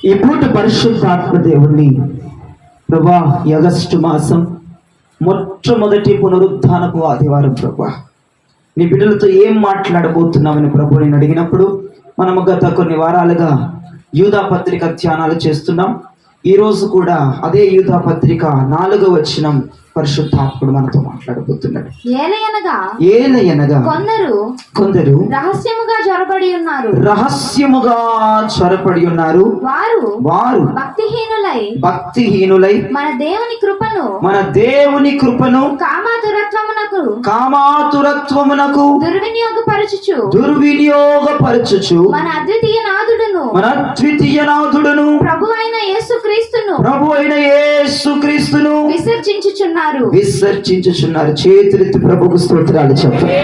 ఈ పూట పరిశుద్ధాత్మ దేవుణ్ణి ప్రభా, ఈ ఆగస్టు మాసం మొట్టమొదటి పునరుద్ధానపు ఆదివారం ప్రభా, నీ బిడ్డలతో ఏం మాట్లాడబోతున్నామని ప్రభు నేను అడిగినప్పుడు మనము గత కొన్ని వారాలుగా యూదా పత్రిక ధ్యానాలు చేస్తున్నాం. ఈ రోజు కూడా అదే యూదా పత్రిక 4వ వచనం పరిశుద్ధాత్ముడు మనతో మాట్లాడబోతున్నాడు. ఏలయనగా కొందరు రహస్యముగా చొరబడి ఉన్నారు. వారు భక్తిహీనులై మన దేవుని కృపను కామాతురత్వమునకు దుర్వినియోగపరచుచు మన అద్వితీయ నాథుడును ప్రభు అయిన యేసుక్రీస్తును విసర్జించుచున్నారు. చేతులెత్తి ప్రభుకు స్తోత్రాలు చెప్పండి.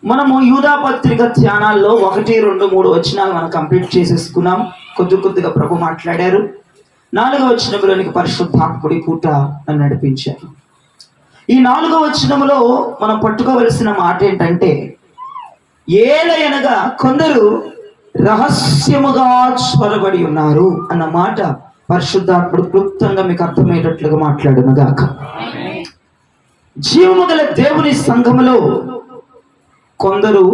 మనము యూదా పత్రిక ధ్యానాల్లో 1, 2, 3 వచనాలు మనం కంప్లీట్ చేసేసుకున్నాం. కొద్దిగా ప్రభు మాట్లాడారు. 4వ వచనంలోనికి పరిశుద్ధాత్ముడి పూట నన్ను నడిపించారు. ఈ 4వ వచనంలో మనం పట్టుకోవలసిన మాట ఏంటంటే, ఏలయనగా కొందరు రహస్యముగా చొరబడి ఉన్నారు అన్న మాట పరిశుద్ధాత్ముడు క్లుప్తంగా మీకు అర్థమయ్యేటట్లుగా మాట్లాడును గాక. జీవము గల దేవుని సంఘములో కొందరు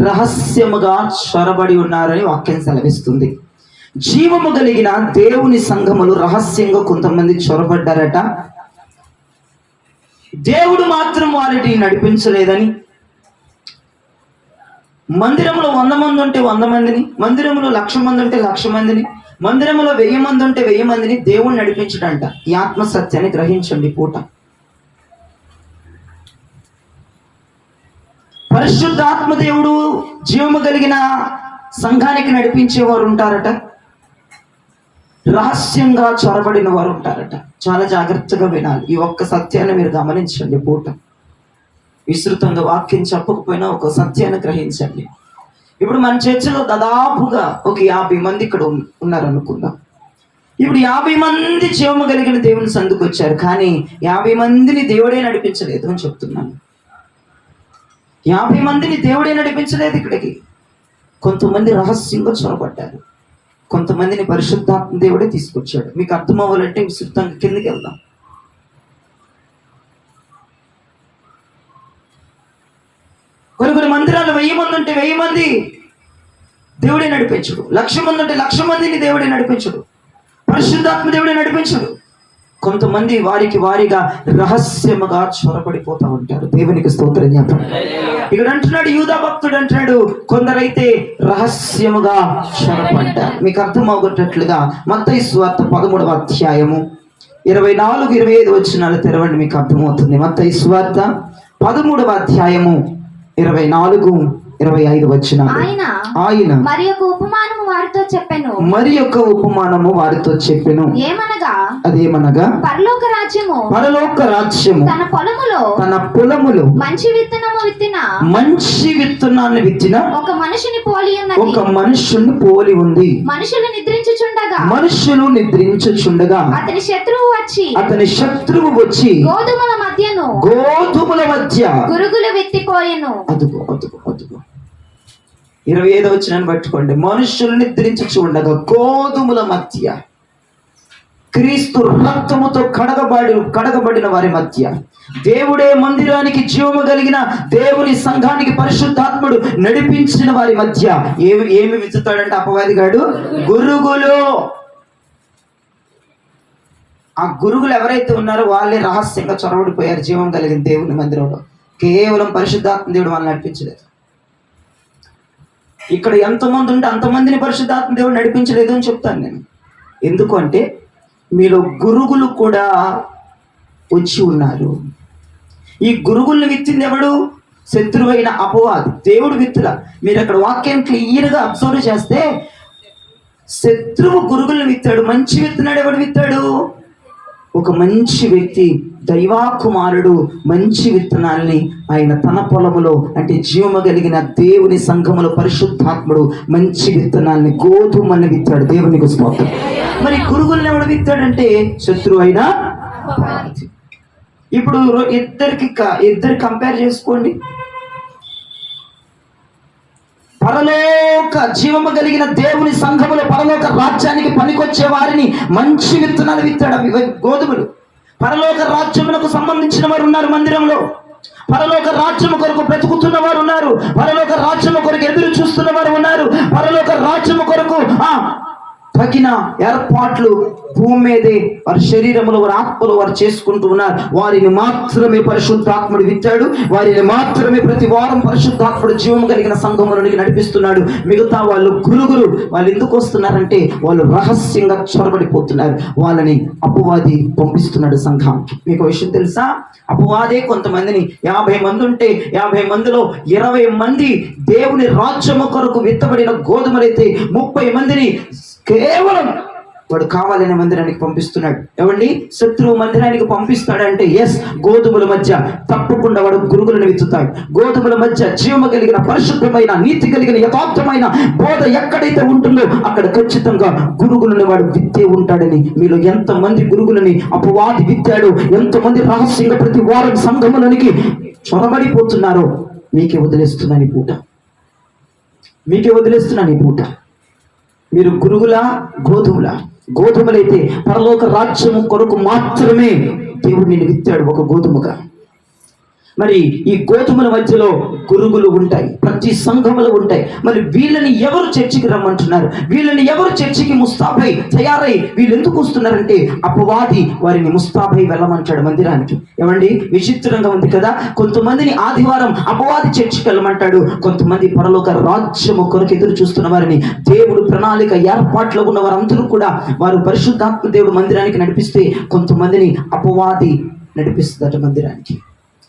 రహస్యముగా చొరబడి ఉన్నారని వాక్యం సెలవిస్తుంది. జీవము కలిగిన దేవుని సంఘములు రహస్యంగా కొంతమంది చొరబడ్డారట. దేవుడు మాత్రం వారిని నడిపించలేదని, మందిరంలో 100 మంది ఉంటే 100 మందిని, మందిరంలో 1,00,000 మంది ఉంటే 1,00,000 మందిని, మందిరంలో 1000 మంది ఉంటే 1000 మందిని దేవుడు నడిపించడంట. ఈ ఆత్మ సత్యాన్ని గ్రహించండి. పూట పరిశుద్ధాత్మ దేవుడు జీవము కలిగిన సంఘానికి నడిపించేవారు ఉంటారట, రహస్యంగా చొరబడిన వారు ఉంటారట. చాలా జాగ్రత్తగా వినాలి. ఈ ఒక్క సత్యాన్ని మీరు గమనించండి. పూట విస్తృతంగా వాక్యం చెప్పకపోయినా ఒక సత్యాన్ని గ్రహించండి. ఇప్పుడు మన చర్చలో దాదాపుగా ఒక 50 మంది ఇక్కడ ఉన్నారనుకుందాం. ఇప్పుడు 50 మంది జీవము కలిగిన దేవుని సందుకు వచ్చారు, కానీ 50 మందిని దేవుడే నడిపించలేదు అని చెప్తున్నాను. 50 మందిని దేవుడే నడిపించలేదు ఇక్కడికి. కొంతమంది రహస్యంగా చొరబడ్డారు, కొంతమందిని పరిశుద్ధాత్మ దేవుడే తీసుకొచ్చాడు. మీకు అర్థం అవ్వాలంటే విస్తృతంగా కిందకి వెళ్దాం. కొన్ని మందిరాలు 1000 మంది ఉంటే 1000 మంది దేవుడే నడిపించుడు, 1,00,000 మంది ఉంటే 1,00,000 మందిని దేవుడే నడిపించుడు, పరిశుద్ధాత్మ దేవుడే నడిపించుడు. కొంతమంది వారిగా రహస్యముగా చొరబడిపోతా ఉంటారు. దేవునికి స్తోత్రం చెప్పండి. ఇక్కడ అంటున్నాడు, యూదా భక్తుడు అంటున్నాడు, కొందరైతే రహస్యముగా చొరబడ్డారు. మీకు అర్థం అవ్వగొట్టట్లుగా మత్తయి సువార్త 13వ అధ్యాయము 24, 25 వచనాలు తెరవండి, మీకు అర్థమవుతుంది. మత్తయి సువార్త 13వ అధ్యాయము 24, 25 వచనాలు. ఆయన మరి యొక్క ఉపమానము వారితో చెప్పెను. అదేమనగా పరలోక రాజ్యము తన పొలములో మంచి విత్తనాన్ని విత్తిన ఒక మనుషుని పోలి ఉంది. మనుషులు నిద్రించుచుండగా అతని శత్రువు వచ్చి గోధుమల మధ్య గురుగులు విత్తిపోయెను. అదుగో 25వ వచనాన్ని పట్టుకోండి. మనుషులు నిద్రించుచుండగా గోధుమల మధ్య, క్రీస్తు రక్తముతో కడగబడిన వారి మధ్య, దేవుడే మందిరానికి జీవము కలిగిన దేవుని సంఘానికి పరిశుద్ధాత్ముడు నడిపించిన వారి మధ్య ఏమి విత్తుతాడంటే అపవాదిగాడు? గురుగులు. ఆ గురుగులు ఎవరైతే ఉన్నారో వాళ్ళే రహస్యంగా చొరబడిపోయారు జీవం కలిగిన దేవుని మందిరంలో. కేవలం పరిశుద్ధాత్మ దేవుడు వాళ్ళని నడిపించలేదు. ఇక్కడ ఎంతమంది ఉంటే అంతమందిని పరిశుద్ధాత్మ దేవుడు నడిపించలేదు అని చెప్తాను నేను. ఎందుకంటే మీలో గురుగులు కూడా వచ్చి ఉన్నారు. ఈ గురుగుల్ని విత్తింది ఎవడు? శత్రువైన అపవాది. దేవుడు విత్తుల. మీరు అక్కడ వాక్యం క్లియర్గా అబ్జర్వ్ చేస్తే శత్రువు గురుగుల్ని విత్తాడు. మంచి విత్తనాడు ఎవడు విత్తాడు? ఒక మంచి వ్యక్తి, దైవాకుమారుడు మంచి విత్తనాల్ని ఆయన తన పొలములో, అంటే జీవము కలిగిన దేవుని సంఘములో పరిశుద్ధాత్ముడు మంచి విత్తనాల్ని, గోధుమల్ని విత్తాడు. దేవునికి స్తోత్రం. మరి గురుగుల్ని ఎవడు విత్తాడంటే శత్రువు అయినా. ఇప్పుడు ఇద్దరు కంపేర్ చేసుకోండి. పరలోక ఒక్క జీవము కలిగిన దేవుని సంఘములో పరలోక రాజ్యానికి పనికొచ్చే వారిని మంచి విత్తనాలు విత్తాడు. అవి గోధుమలు. పరలోక రాజ్యములకు సంబంధించిన వారు ఉన్నారు మందిరంలో. పరలోక రాజ్యము కొరకు బ్రతుకుతున్న వారు ఉన్నారు. పరలోక రాజ్యము కొరకు ఎదురు చూస్తున్న వారు ఉన్నారు. పరలోక రాజ్యము కొరకు తగిన ఏర్పాట్లు భూమి మీదే వారి శరీరములు, వారి ఆత్మలు వారు చేసుకుంటూ ఉన్నారు. వారిని మాత్రమే పరిశుద్ధాత్ముడు విత్తాడు. వారిని మాత్రమే ప్రతి వారం పరిశుద్ధాత్ముడు జీవము కలిగిన సంఘములోనికి నడిపిస్తున్నాడు. మిగతా వాళ్ళు గురుగురు. వాళ్ళు ఎందుకు వస్తున్నారంటే వాళ్ళు రహస్యంగా చొరబడిపోతున్నారు. వాళ్ళని అపవాది పంపిస్తున్నాడు సంఘానికి. మీకు విషయం తెలుసా? అపవాదే కొంతమందిని 50 మంది ఉంటే 50 మందిలో 20 మంది దేవుని రాజ్యము కొరకు విత్తబడిన గోధుమలైతే 30 మందిని కేవలం వాడు కావాలనే మందిరానికి పంపిస్తున్నాడు. ఏమండి, శత్రువు మందిరానికి పంపిస్తాడంటే ఎస్, గోధుమల మధ్య తప్పకుండా వాడు గురుగులను విత్తుతాడు. గోధుమల మధ్య జీవము కలిగిన పరిశుద్ధమైన నీతి కలిగిన యథార్థమైన బోధ ఎక్కడైతే ఉంటుందో అక్కడ ఖచ్చితంగా గురుగులను వాడు విత్తే ఉంటాడని. మీలో ఎంతమంది గురుగులని అపవాది విత్తాడు, ఎంతమంది రహస్యంగా ప్రతి వారం సంఘములోనికి చొరబడిపోతున్నారో మీకే వదిలేస్తున్నాను ఈ పూట. మీకే వదిలేస్తున్నాను ఈ పూట. మీరు గురుగులా గోధుమలా? గోధుమలైతే పరలోక రాజ్యము కొరకు మాత్రమే దేవుడు నిన్ను విత్తాడు ఒక గోధుమగా. మరి ఈ గోధుమల మధ్యలో గురుగులు ఉంటాయి, ప్రతి సంఘములు ఉంటాయి. మరి వీళ్ళని ఎవరు చర్చికి రమ్మంటున్నారు? వీళ్ళని ఎవరు చర్చికి ముస్తాబై తయారై వీళ్ళు ఎందుకు వస్తున్నారంటే అపవాది వారిని ముస్తాబై వెళ్ళమంటాడు మందిరానికి. ఏమండి, విచిత్రంగా ఉంది కదా. కొంతమందిని ఆదివారం అపవాది చర్చికి వెళ్ళమంటాడు. కొంతమంది పరలోక రాజ్యము కొరకు ఎదురు చూస్తున్న వారిని, దేవుడు ప్రణాళిక ఏర్పాట్లో ఉన్న వారందరూ కూడా వారు పరిశుద్ధాత్మ దేవుడు మందిరానికి నడిపిస్తే కొంతమందిని అపవాది నడిపిస్తుందట మందిరానికి.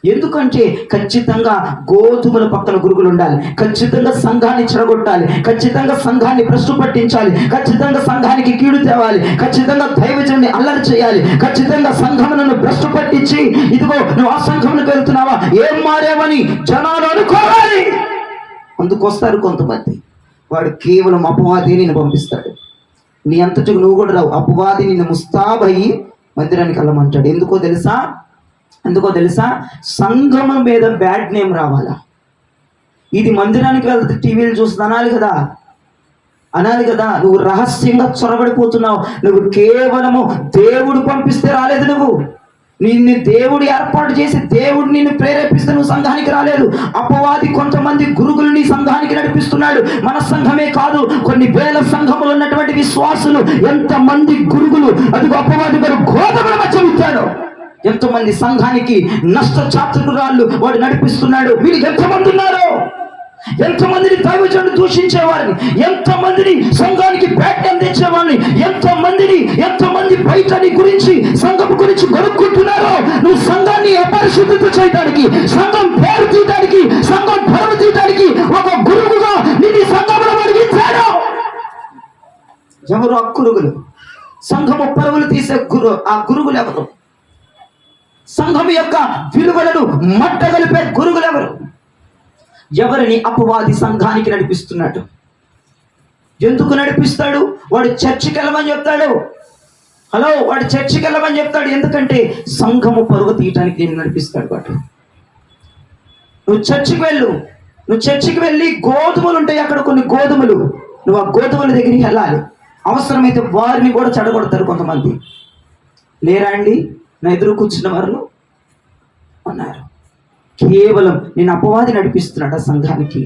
ఎందుకంటే ఖచ్చితంగా గోధుమల పక్కన గురుగులు ఉండాలి. ఖచ్చితంగా సంఘాన్ని చెడగొట్టాలి. ఖచ్చితంగా సంఘాన్ని భ్రష్టు పట్టించాలి. ఖచ్చితంగా సంఘానికి కీడు తేవాలి. ఖచ్చితంగా దైవజనుని అల్లరి చేయాలి. ఖచ్చితంగా సంఘములను భ్రష్టు పట్టించి ఇదిగో నువ్వు ఆ సంఘములకు వెళ్తున్నావా, ఏం మారేవని జనాలు అనుకోవాలి. అందుకొస్తారు కొంతమంది. వాడు కేవలం అపవాది నిన్ను పంపిస్తాడు. నీ అంతటికి నువ్వు కూడా రావు. అపవాది నిన్ను ముస్తాబయ్యి మందిరానికి వెళ్ళమంటాడు. ఎందుకో తెలుసా? సంఘము మీద బ్యాడ్ నేమ్ రావాలా. ఇది మందిరానికి వెళ్తే టీవీలు చూస్తే అనాలి కదా. నువ్వు రహస్యంగా చొరబడిపోతున్నావు. నువ్వు కేవలము దేవుడు పంపిస్తే రాలేదు. నిన్ను దేవుడు ఏర్పాటు చేసి దేవుడు నిన్ను ప్రేరేపిస్తే నువ్వు సంఘానికి రాలేదు. అపవాది కొంతమంది గురుగుల్ని సంఘానికి నడిపిస్తున్నాడు. మన సంఘమే కాదు, కొన్ని వేల సంఘములు ఉన్నటువంటి విశ్వాసులు ఎంతమంది గురుగులు అది అపవాది గారు గోధుమల మధ్య విత్తాడు. ఎంతమంది సంఘానికి నష్ట చాతురాళ్ళు వాడు నడిపిస్తున్నాడు. వీళ్ళు ఎంతమంది ఉన్నారు? ఎంతమందిని దైవజనుడు దూషించేవారిని, ఎంతమందిని సంఘానికి బ్యాట్ తెచ్చేవాడిని, ఎంతమంది బయట నీ గురించి సంఘం గురించి గొనుక్కుంటున్నారో. నువ్వు సంఘాన్ని అపరిశుద్ధత చేయడానికి, సంఘం పేరు తీయడానికి, సంఘం పరువు తీయడానికి ఒక గురువుగా నిన్ను సంఘంలో అడిగించాడు. ఎవరు ఆ గురుగులు? సంఘము పరువులు తీసే ఆ గురుగులు ఎవరు? సంఘం యొక్క విలువలను మట్టగలిపే గురుగులు ఎవరు? ఎవరిని అపవాది సంఘానికి నడిపిస్తున్నాడు? ఎందుకు నడిపిస్తాడు? వాడు చర్చికి వెళ్ళమని చెప్తాడు. వాడు చర్చికి వెళ్ళమని చెప్తాడు. ఎందుకంటే సంఘము పరువు తీయటానికి నేను నడిపిస్తాడు. వాడు నువ్వు చర్చికి వెళ్ళి గోధుమలు ఉంటాయి అక్కడ, కొన్ని గోధుమలు. నువ్వు ఆ గోధుమల దగ్గరికి వెళ్ళాలి. అవసరమైతే వారిని కూడా చెడగొడతారు కొంతమంది. లేరా అండి? నా ఎదురు కూర్చున్న వారు అన్నారు. కేవలం నేను అపవాది నడిపిస్తున్నాడు ఆ సంఘానికి,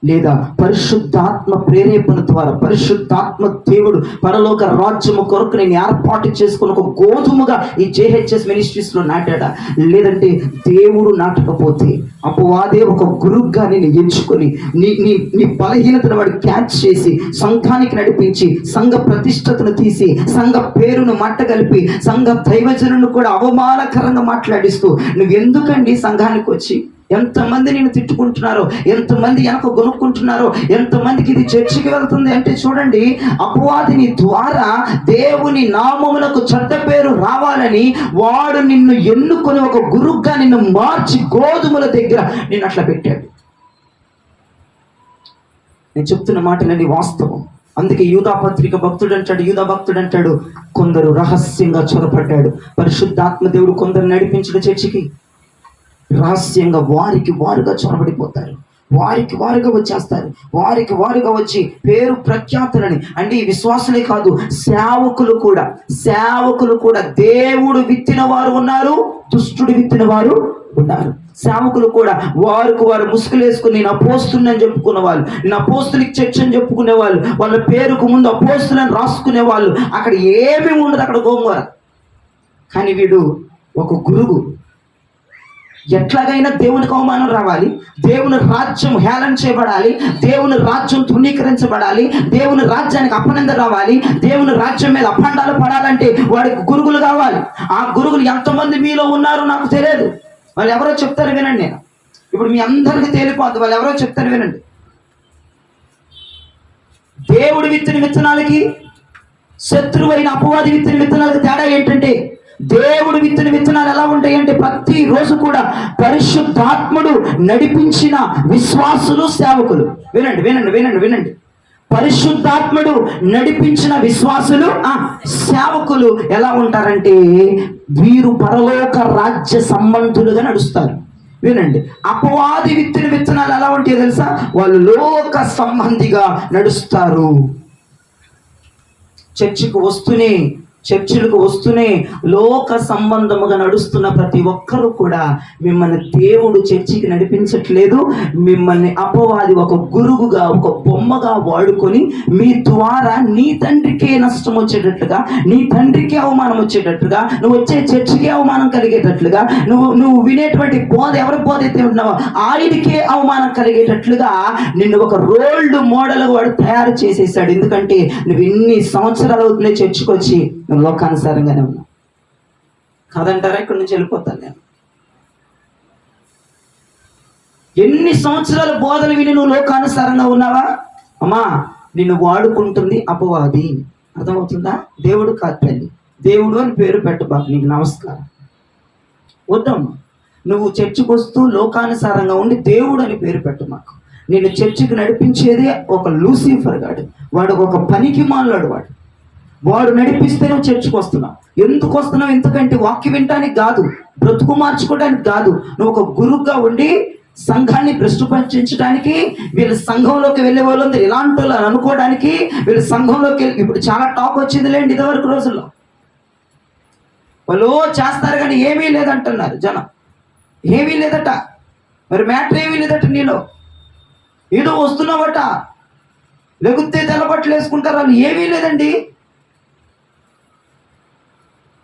లేదా పరిశుద్ధాత్మ ప్రేరేపణ ద్వారా పరిశుద్ధాత్మ దేవుడు పరలోక రాజ్యము కొరకు నేను ఏర్పాటు చేసుకుని ఒక గోధుమగా ఈ JHS మినిస్ట్రీస్ లో నాటాడా? లేదంటే దేవుడు నాటకపోతే అపవాదే ఒక గురువుగా నేను ఎంచుకొని నీ బలహీనతను వాడు క్యాచ్ చేసి సంఘానికి నడిపించి సంఘ ప్రతిష్టతను తీసి సంఘ పేరును మట్టగలిపి సంఘ దైవజనులను కూడా అవమానకరంగా మాట్లాడిస్తూ నువ్వు ఎందుకండి సంఘానికి వచ్చి? ఎంతమంది నేను తిట్టుకుంటున్నారో, ఎంతమంది వెనక గొనుక్కుంటున్నారో, ఎంతమందికి ఇది చర్చికి వెళ్తుంది అంటే చూడండి, అపవాదిని ద్వారా దేవుని నామములకు చెడ్డ పేరు రావాలని వాడు నిన్ను ఎన్నుకొని ఒక గురువుగా నిన్ను మార్చి గోధుమల దగ్గర నిన్ను అట్లా పెట్టాడు. నేను చెప్తున్న మాటలన్నీ వాస్తవం. అందుకే యూదా భక్తుడు అంటాడు కొందరు రహస్యంగా చొరపడ్డాడు. పరిశుద్ధాత్మ దేవుడు కొందరు నడిపించడు చర్చికి. రహస్యంగా వారికి వారుగా చొరబడిపోతారు. వారికి వారుగా వచ్చేస్తారు. వారికి వారుగా వచ్చి పేరు ప్రఖ్యాతులని అంటే ఈ విశ్వాసులే కాదు, సేవకులు కూడా దేవుడు విత్తిన వారు ఉన్నారు, దుష్టుడు విత్తిన వారు ఉన్నారు. సేవకులు కూడా వారికి వారు ముసుగులు వేసుకుని నేను అపోస్తులని చెప్పుకునే వాళ్ళు, నేను అపోస్తులికి చర్చ్ అని చెప్పుకునే వాళ్ళు, వాళ్ళ పేరుకు ముందు అపోస్తులని రాసుకునే వాళ్ళు. అక్కడ ఏమీ ఉండదు, అక్కడ గోంగూర. కానీ వీడు ఒక గురువు. ఎట్లాగైనా దేవునికి అవమానం రావాలి, దేవుని రాజ్యం హేళన చేయబడాలి, దేవుని రాజ్యం తృణీకరించబడాలి, దేవుని రాజ్యానికి అపనింద రావాలి, దేవుని రాజ్యం మీద అపండాలు పడాలంటే వాడికి గురుగులు కావాలి. ఆ గురుగులు ఎంతమంది మీలో ఉన్నారో నాకు తెలియదు. వాళ్ళు ఎవరో చెప్తారు వినండి. నేను ఇప్పుడు మీ అందరికీ తేలిపోద్ది. వాళ్ళు ఎవరో చెప్తారు వినండి. దేవుడు విత్తిన విత్తనాలకి, శత్రువైన అపవాది విత్తిన విత్తనాలకి తేడా ఏంటంటే, దేవుడు విత్తిన విత్తనాలు ఎలా ఉంటాయంటే ప్రతిరోజు కూడా పరిశుద్ధాత్ముడు నడిపించిన విశ్వాసులు, సేవకులు. వినండి వినండి వినండి వినండి. పరిశుద్ధాత్ముడు నడిపించిన విశ్వాసులు, సేవకులు ఎలా ఉంటారంటే వీరు పరలోక రాజ్య సంబంధులుగా నడుస్తారు. వినండి, అపవాది విత్తిన విత్తనాలు ఎలా ఉంటాయో తెలుసా? వాళ్ళు లోక సంబంధిగా నడుస్తారు. చర్చిలకు వస్తూనే లోక సంబంధముగా నడుస్తున్న ప్రతి ఒక్కరూ కూడా మిమ్మల్ని దేవుడు చర్చికి నడిపించట్లేదు. మిమ్మల్ని అపవాది ఒక గురువుగా, ఒక బొమ్మగా వాడుకొని మీ ద్వారా నీ తండ్రికే నష్టం వచ్చేటట్లుగా, నీ తండ్రికే అవమానం వచ్చేటట్లుగా, నువ్వు వచ్చే చర్చికే అవమానం కలిగేటట్లుగా, నువ్వు వినేటువంటి బోధ, ఎవరి బోధ అయితే ఉంటున్నావో ఆయనకే అవమానం కలిగేటట్లుగా నిన్ను ఒక రోల్డ్ మోడల్గా వాడు తయారు చేసేసాడు. ఎందుకంటే నువ్వు ఎన్ని సంవత్సరాలు అవుతున్నాయి చర్చికి వచ్చి, నువ్వు లోకానుసారంగానే ఉన్నావు కాదంటారా? ఇక్కడి నుంచి వెళ్ళిపోతాను నేను. ఎన్ని సంవత్సరాల బోధలు విని నువ్వు లోకానుసారంగా ఉన్నావా? అమ్మా, నిన్ను వాడుకుంటుంది అపవాది. అర్థమవుతుందా? దేవుడు కాదు తల్లి, దేవుడు అని పేరు పెట్టబాకు. నీకు నమస్కారం వద్దమ్మా. నువ్వు చర్చికి వస్తూ లోకానుసారంగా ఉండి దేవుడు అని పేరు పెట్టు మాకు. నేను చర్చికి నడిపించేదే ఒక లూసిఫర్ గాడు, వాడు ఒక పనికి మాలాడు. వాడు నడిపిస్తే నువ్వు చర్చికి వస్తున్నావు. ఎందుకు వస్తున్నావు? ఎందుకంటే వాక్యం వినటానికి కాదు, బ్రతుకు మార్చుకోవడానికి కాదు. నువ్వు ఒక గురువుగా ఉండి సంఘాన్ని భ్రష్టుపరచడానికి, వీళ్ళ సంఘంలోకి వెళ్ళే వాళ్ళందరూ ఇలాంటి వాళ్ళు అనుకోవడానికి, వీళ్ళ సంఘంలోకి ఇప్పుడు చాలా టాక్ వచ్చింది లేండి ఇదివరకు రోజుల్లో. వాళ్ళు చేస్తారు కానీ ఏమీ లేదంటున్నారు జనం. ఏమీ లేదట, మరి మ్యాటర్ ఏమీ లేదట. నీలో ఏదో వస్తున్నావట, లేకపోతే తెల్లబట్టలు వేసుకుంటారు. వాళ్ళు ఏమీ లేదండి.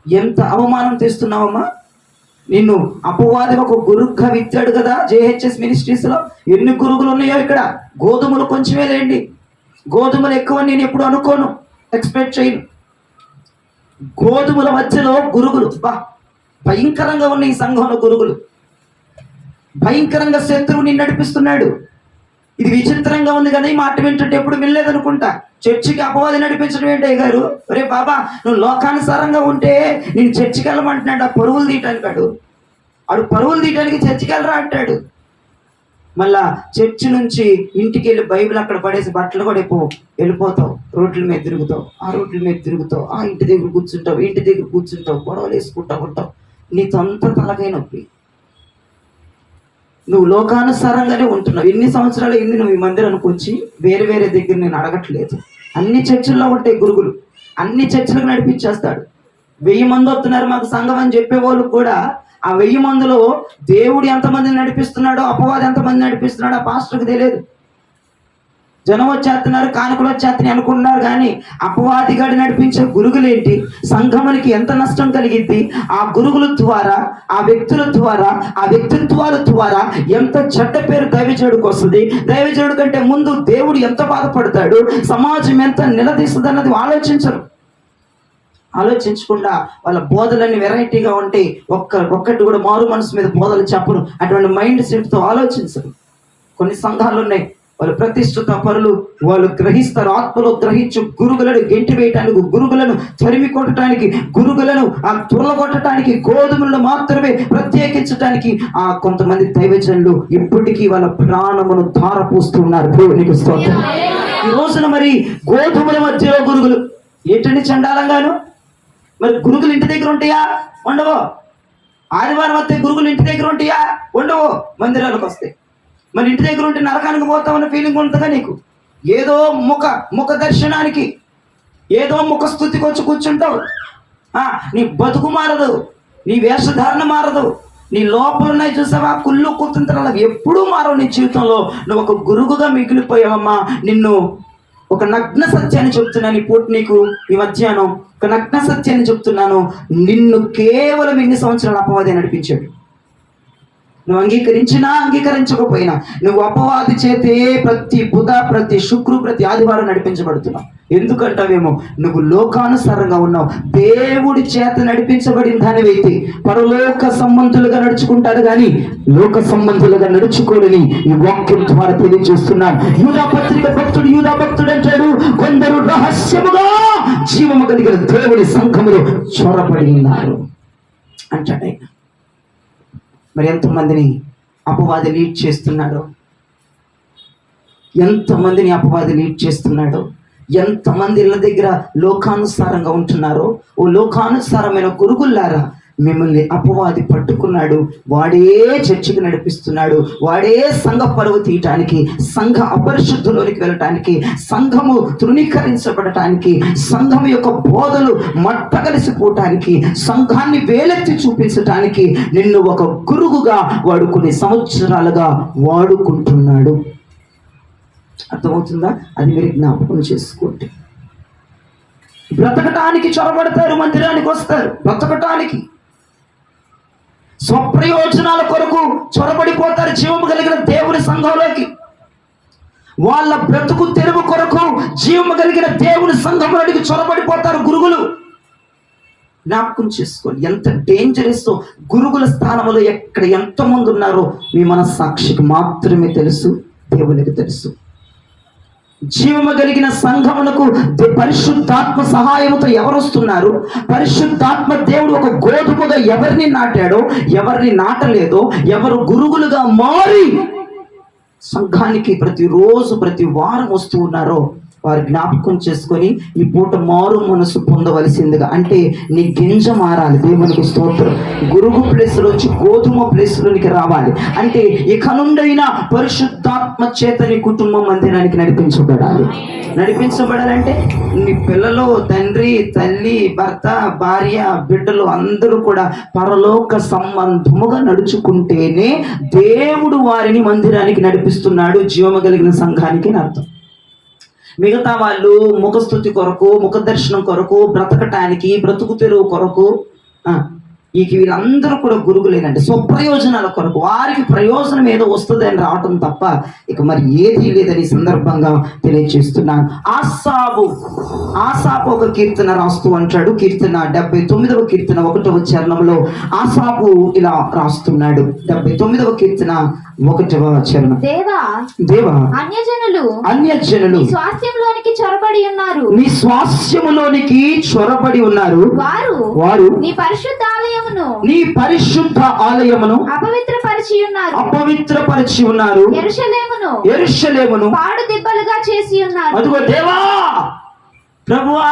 ఎంత అవమానం తెస్తున్నావమ్మా. నిన్ను అపవాది ఒక గురువుగా విత్తాడు కదా జేహెచ్ఎస్ మినిస్ట్రీస్లో. ఎన్ని గురుగులు ఉన్నాయో ఇక్కడ. గోధుమలు కొంచెమే లేండి, గోధుమలు ఎక్కువ నేను ఎప్పుడు అనుకోను, ఎక్స్పెక్ట్ చేయను. గోధుమల మధ్యలో గురుగులు భయంకరంగా ఉన్న ఈ సంఘంలో గురుగులు. భయంకరంగా శత్రువు నిన్ను నడిపిస్తున్నాడు. ఇది విచిత్రంగా ఉంది కదా, ఈ మాట వింటుంటే ఎప్పుడు వినలేదనుకుంటా. చర్చికి అపవాది నడిపించడం ఏంటి గారు? ఒరే బాబా, నువ్వు లోకానుసారంగా ఉంటే నేను చర్చికి వెళ్ళమంటున్నాడు. ఆ పరువులు తీయటానికి ఆడు పరువులు తీయటానికి చర్చికి వెళ్ళరా అంటాడు. మళ్ళా చర్చి నుంచి ఇంటికి వెళ్ళి బైబిల్ అక్కడ పడేసి బట్టలు కూడా వెళ్ళిపోతావు. రోడ్ల మీద తిరుగుతావు, ఆ రోడ్ల మీద తిరుగుతావు, ఆ ఇంటి దగ్గర కూర్చుంటావు, గొడవలు వేసుకుంటా ఉంటావు. నీతో అంతా తలకాయ నొప్పి. నువ్వు లోకానుసారంగానే ఉంటున్నావు. ఎన్ని సంవత్సరాలు అయింది నువ్వు ఈ మందిరానికి వచ్చి? వేరే వేరే దగ్గర నేను అడగట్లేదు. అన్ని చర్చిల్లో ఉంటాయి గురుగులు, అన్ని చర్చిలకు నడిపించేస్తాడు. 1000 మంది వస్తున్నారు మాకు సంఘం అని చెప్పేవాళ్ళు కూడా ఆ 1000 మందిలో దేవుడు ఎంతమందిని నడిపిస్తున్నాడో, అపవాది ఎంతమంది నడిపిస్తున్నాడో ఆ పాస్టర్కి తెలియదు. జనం వచ్చేస్తున్నారు, కానుకలు వచ్చేస్తున్నాయి అనుకుంటున్నారు. కానీ అపవాదిగాడు నడిపించే గురుగులేంటి? సంఘమునికి ఎంత నష్టం కలిగిద్ది? ఆ గురుగుల ద్వారా, ఆ వ్యక్తుల ద్వారా, ఆ వ్యక్తిత్వాల ద్వారా ఎంత చెడ్డ పేరు దైవజనుడికి వస్తుంది. దైవజనుడి కంటే ముందు దేవుడు ఎంత బాధపడతాడు, సమాజం ఎంత నిలదీస్తుంది అన్నది ఆలోచించకుండా వాళ్ళ బోధలన్నీ వెరైటీగా ఉంటాయి. ఒక్కటి కూడా మారు మనసు మీద బోధలు చెప్పరు. అటువంటి మైండ్ సెట్తో ఆలోచించరు. కొన్ని సంఘాలు ఉన్నాయి, వాళ్ళు ప్రతిష్ఠిత పరులు, వాళ్ళు గ్రహిస్తారు. ఆత్మలో గ్రహించు గురుగులను గెంటి వేయటానికి, గురుగులను తరిమి కొట్టడానికి, గురుగులను తురలగొట్టడానికి, గోధుమలను మాత్రమే ప్రత్యేకించడానికి కొంతమంది దైవజనులు ఇప్పటికీ వాళ్ళ ప్రాణమును ధారపోస్తూ ఉన్నారు. దేవునికి స్తోత్రం. ఈ రోజున మరి గోధుమల మధ్యలో గురుగులు ఏంటండి చండాలంగాను? మరి గురుగులు ఇంటి దగ్గర ఉంటాయా? ఉండవు. ఆదివారం వస్తే గురుగులు ఇంటి దగ్గర ఉంటాయా? ఉండవు. మందిరాలకు వస్తాయి. మరి ఇంటి దగ్గర ఉంటే నరకానికి పోతామన్న ఫీలింగ్ ఉంటుందా నీకు? ఏదో ముఖ దర్శనానికి, ఏదో ముఖ స్థుతికి వచ్చి కూర్చుంటావు. నీ బతుకు మారదు, నీ వేషధారణ మారదు, నీ లోపల ఉన్నాయి చూసావా కుళ్ళు కుతంత్రాలు అవి ఎప్పుడూ మారవు నీ జీవితంలో. నువ్వు ఒక గురుగుగా మిగిలిపోయావమ్మా. నిన్ను ఒక నగ్న సత్యాన్ని చెప్తున్నాను ఈ పూట నీకు, ఈ మధ్యాహ్నం ఒక నగ్న సత్యాన్ని చెప్తున్నాను. నిన్ను కేవలం ఎన్ని సంవత్సరాలు అపవాది నడిపించాడు. నువ్వు అంగీకరించినా అంగీకరించకపోయినా నువ్వు అపవాది చేతే ప్రతి బుధ, ప్రతి శుక్రు, ప్రతి ఆదివారం నడిపించబడుతున్నావు. ఎందుకంటావేమో నువ్వు లోకానుసారంగా ఉన్నావు. దేవుడి చేత నడిపించబడిన దానివైతే పరలోక సంబంధులుగా నడుచుకుంటారు కానీ లోక సంబంధులుగా నడుచుకోడని ఈ వాక్యం ద్వారా తెలియజేస్తున్నాను. యూదా భక్తుడు అంటాడు, కొందరు రహస్యముగా జీవము కలిగిన దేవుడి సంఘములో చొరబడి ఉన్నారు అంటాడు ఆయన. మరి ఎంతమందిని అపవాది లీడ్ చేస్తున్నాడో, ఎంతమందిని అపవాది లీడ్ చేస్తున్నాడో, ఎంతమంది ఇళ్ళ దగ్గర లోకానుసారంగా ఉంటున్నారో. ఓ లోకానుసారమైన గురుగుల్లారా, మిమ్మల్ని అపవాది పట్టుకున్నాడు. వాడే చర్చికి నడిపిస్తున్నాడు. వాడే సంఘ పరువు తీయటానికి, సంఘ అపరిశుద్ధిలోనికి వెళ్ళటానికి, సంఘము తృణీకరించబడటానికి, సంఘం యొక్క బోధలు మట్టగలిసిపోవటానికి, సంఘాన్ని వేలెత్తి చూపించటానికి నిన్ను ఒక గురుగుగా వాడు కొన్ని సంవత్సరాలుగా వాడుకుంటున్నాడు. అర్థమవుతుందా? అది మీరు జ్ఞాపకం చేసుకోండి. బ్రతకటానికి చొరబడతారు, మందిరానికి వస్తారు బ్రతకటానికి, స్వప్రయోజనాల కొరకు చొరబడిపోతారు జీవము కలిగిన దేవుని సంఘంలోకి. వాళ్ళ బ్రతుకు తెరువు కొరకు జీవము కలిగిన దేవుని సంఘంలోకి చొరబడిపోతారు గురుగులు. జ్ఞాపకం చేసుకోండి ఎంత డేంజరస్. గురుగుల స్థానంలో ఎక్కడ ఎంతమంది ఉన్నారో మీ మనస్సాక్షికి మాత్రమే తెలుసు, దేవునికి తెలుసు. జీవము కలిగిన సంఘమునకు పరిశుద్ధాత్మ సహాయముతో ఎవరు వస్తున్నారు? పరిశుద్ధాత్మ దేవుడు ఒక గోధుమగా ఎవరిని నాటాడో, ఎవరిని నాటలేదో, ఎవరు గురుగులుగా మారి సంఘానికి ప్రతిరోజు ప్రతి వారం వస్తూ ఉన్నారో వారు జ్ఞాపకం చేసుకొని ఈ పూట మారు మనసు పొందవలసిందిగా. అంటే నీ గింజ మారాలి. దేవునికి స్తోత్రం. గురుగు ప్లేస్లోంచి గోధుమ ప్లేస్లోనికి రావాలి. అంటే ఇక నుండైనా పరిశుద్ధాత్మ చేత నీ కుటుంబం మందిరానికి నడిపించబడాలంటే నీ పిల్లలు, తండ్రి, తల్లి, భర్త, భార్య, బిడ్డలు అందరూ కూడా పరలోక సంబంధముగా నడుచుకుంటేనే దేవుడు వారిని మందిరానికి నడిపిస్తున్నాడు, జీవము కలిగిన సంఘానికి అని అర్థం. మిగతా వాళ్ళు ముఖస్థుతి కొరకు, ముఖ దర్శనం కొరకు, బ్రతకటానికి, బ్రతుకు తెరువు కొరకు, ఇక వీళ్ళందరూ కూడా గురుగులేనండి. స్వప్రయోజనాల కొరకు వారికి ప్రయోజనం ఏదో వస్తుంది అని రావటం తప్ప ఇక మరి ఏదీ లేదని సందర్భంగా తెలియజేస్తున్నాను. ఆసాపు ఒక కీర్తన రాస్తూ అంటాడు. కీర్తన 79వ కీర్తన 1వ చరణంలో ఆసాపు ఇలా రాస్తున్నాడు. 79వ కీర్తన 1వ చరణం. దేవా అన్యజనులు నీ స్వాస్థ్యములోనికి చొరబడి ఉన్నారు. వారు నీ పరిశుద్ధ ఆలయమును అపవిత్రపరిచి ఉన్నారు. యెరూషలేమును పాడు దిబ్బలుగా చేసి ఉన్నారు. అదిగో దేవా, ప్రభువా,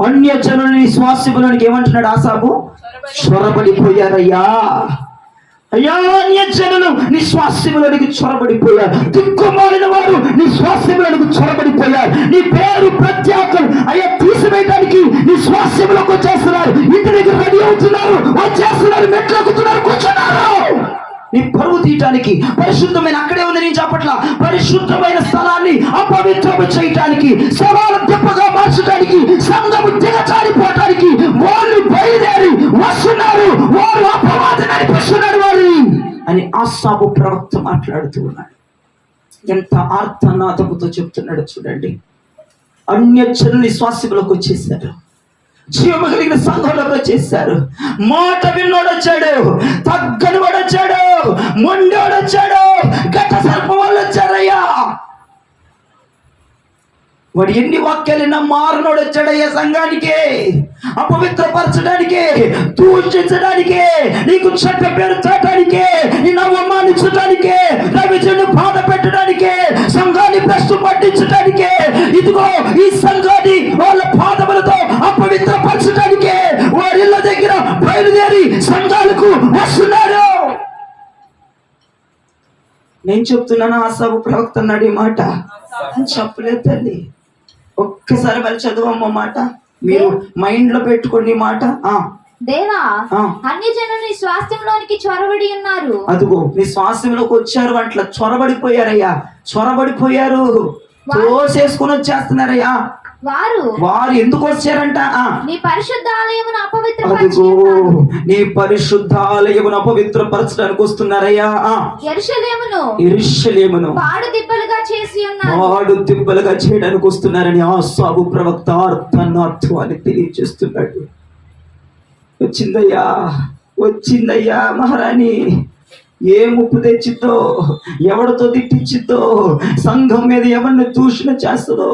అన్యజనులు నీ స్వాస్థ్యములోనికి ఏమంటున్నాడు ఆసాపు? చొరబడిపోయారయ్యా. అయ్యా, అన్యజనులు నీ స్వాస్థ్యములోనికి చొరబడిపోయారు. దిక్కుమాలిన వారు నీ స్వాస్థ్యములోనికి చొరబడిపోయారు. నీ పేరు ప్రత్యేకం అయ్యా తీసివేయడానికి నీ స్వాస్థ్యంలోకి వచ్చేస్తున్నారు. ఇంటి దగ్గర రెడీ అవుతున్నారు, వచ్చేస్తున్నారు, మెట్లు ఎక్కుతున్నారు, కూర్చున్నారు. నీ పరువు తీయటానికి పరిశుద్ధమైన, అక్కడే ఉంది నేను చెప్పట్ల, పరిశుద్ధమైన స్థలాన్ని అపవిత్రము చేయటానికి, సవాలు దెబ్బగా మార్చడానికి, సంఘము దిగజారిపోవటానికి వాళ్ళు బయలుదేరి వస్తున్నారు. వారు అపవాది నడిపిస్తున్నారు వారిని అని ఆసాపు ప్రవక్త మాట్లాడుతూ ఉన్నాడు. ఎంత ఆర్తనాదముతో చెప్తున్నాడు చూడండి. అన్యజనులు స్వాస్థ్యంలోకి వచ్చేసారు, జీవము కలిగిన సంఘంలోకి వచ్చేసారు. మాట విన్నోడు వచ్చాడు, తగ్గని వాడు వచ్చాడు, మొండోడు వచ్చాడు, ఘట సర్పం వాళ్ళు వచ్చారయ్యా. వాడు ఎన్ని వాక్యాలైనా మారునోడు వచ్చాడయ్యా సంఘానికి, అపవిత్రపరచడానికి, దూషించడానికి, నీకు చెడ్డ పేరు తేటానికి, నిన్ను అవమానించడానికి, రవిజను బాధ పెట్టడానికి, సంఘాన్ని భ్రష్టు పట్టించడానికి, ఇదిగో ఈ సంఘాన్ని వాళ్ళ పాదములతో అపవిత్రపరచడానికి వారిళ్ళ దగ్గర బయలుదేరి సంఘాలకు వస్తున్నారు. నేను చెప్తున్నాను, ఆసాబు ప్రవక్త అన్నాడు ఈ మాట అని చెప్పలేదు తల్లి. ఒక్కసారి మళ్ళీ చదువమ్మ మాట, మీరు మైండ్ లో పెట్టుకోండి ఈ మాట. దేవా, అన్యజనులు నీ స్వాస్థ్యంలోనికి చొరబడి ఉన్నారు. అదిగో నీ స్వాస్థ్యంలోకి వచ్చారు, అట్లా చొరబడిపోయారయ్యా, చొరబడిపోయారు, తోసేసుకుని వచ్చేస్తున్నారయ్యా. వారు ఎందుకు వచ్చారంట? నీ పరిశుద్ధాలయమును అదిగో నీ పరిశుద్ధాలయమును అపవిత్రపరచడానికి వస్తున్నారయ్యా. యెరూషలేమును పాడు దిబ్బలుగా చేసి ఉన్నారు, పాడు దిబ్బలుగా చేయడానికి వస్తున్నారని ఆసాబు ప్రవక్త అర్థాన్ని తెలియజేస్తున్నాడు. వచ్చిందయ్యా, వచ్చిందయ్యా మహారాణి. ఏ ముప్పు తెచ్చిద్దో, ఎవరితో తిట్టించిద్దో, సంఘం మీద ఎవరిని దూషణ చేస్తుందో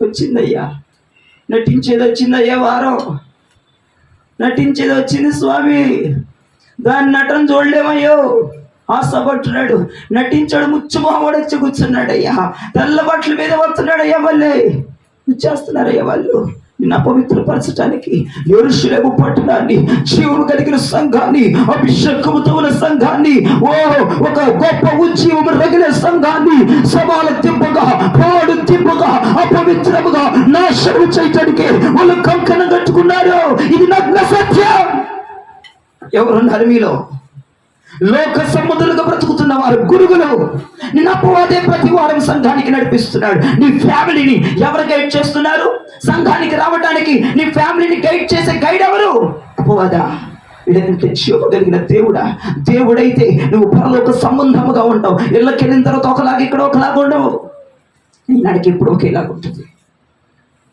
వచ్చిందయ్యా. నటించేది వచ్చిందయ్యా, వారం నటించేది వచ్చింది స్వామి. దాని నటన చూడలేమయ్యో. ఆశపడుతున్నాడు, నటించాడు, ముచ్చుమోహముడు వచ్చి కూర్చున్నాడయ్యా, తెల్ల బట్టల మీద వస్తున్నాడయ్యా. మళ్ళీ చేస్తున్నారయ్యా వాళ్ళు నిన్ను అపవిత్రపరచడానికి. యెరూషలేము పట్టణాన్ని, జీవము కలిగిన సంఘాన్ని, అభిషేకముతో ఉన్న సంఘాన్ని, ఒక గొప్ప ఉజ్జీవము రగిలే సంఘాన్ని సవాల తిప్పగా, పాడు తిప్పగా, అపవిత్రముగా నాశనం చేయడానికి వాళ్ళు కంకణం కట్టుకున్నారు. ఇది నగ్న సత్యం. ఎవరున్నారు మీలో? లోక సముద్రులుగా బ్రతుకుతున్న వారు గురుగులు. నిన్ను అపవాదే ప్రతి వారం సంఘానికి నడిపిస్తున్నాడు. నీ ఫ్యామిలీని ఎవరు గైడ్ చేస్తున్నారు? సంఘానికి రావడానికి నీ ఫ్యామిలీని గైడ్ చేసే గైడ్ ఎవరు? అపవాదా? వీళ్ళని తెచ్చివ్వగలిగిన దేవుడా? దేవుడైతే నువ్వు పరలోక సంబంధముగా ఉంటావు. ఇళ్ళకి వెళ్ళిన తర్వాత ఒకలాగా, ఇక్కడ ఒకలాగా ఉండవు. నీ నడికి ఎప్పుడు ఒకేలాగా ఉంటుంది,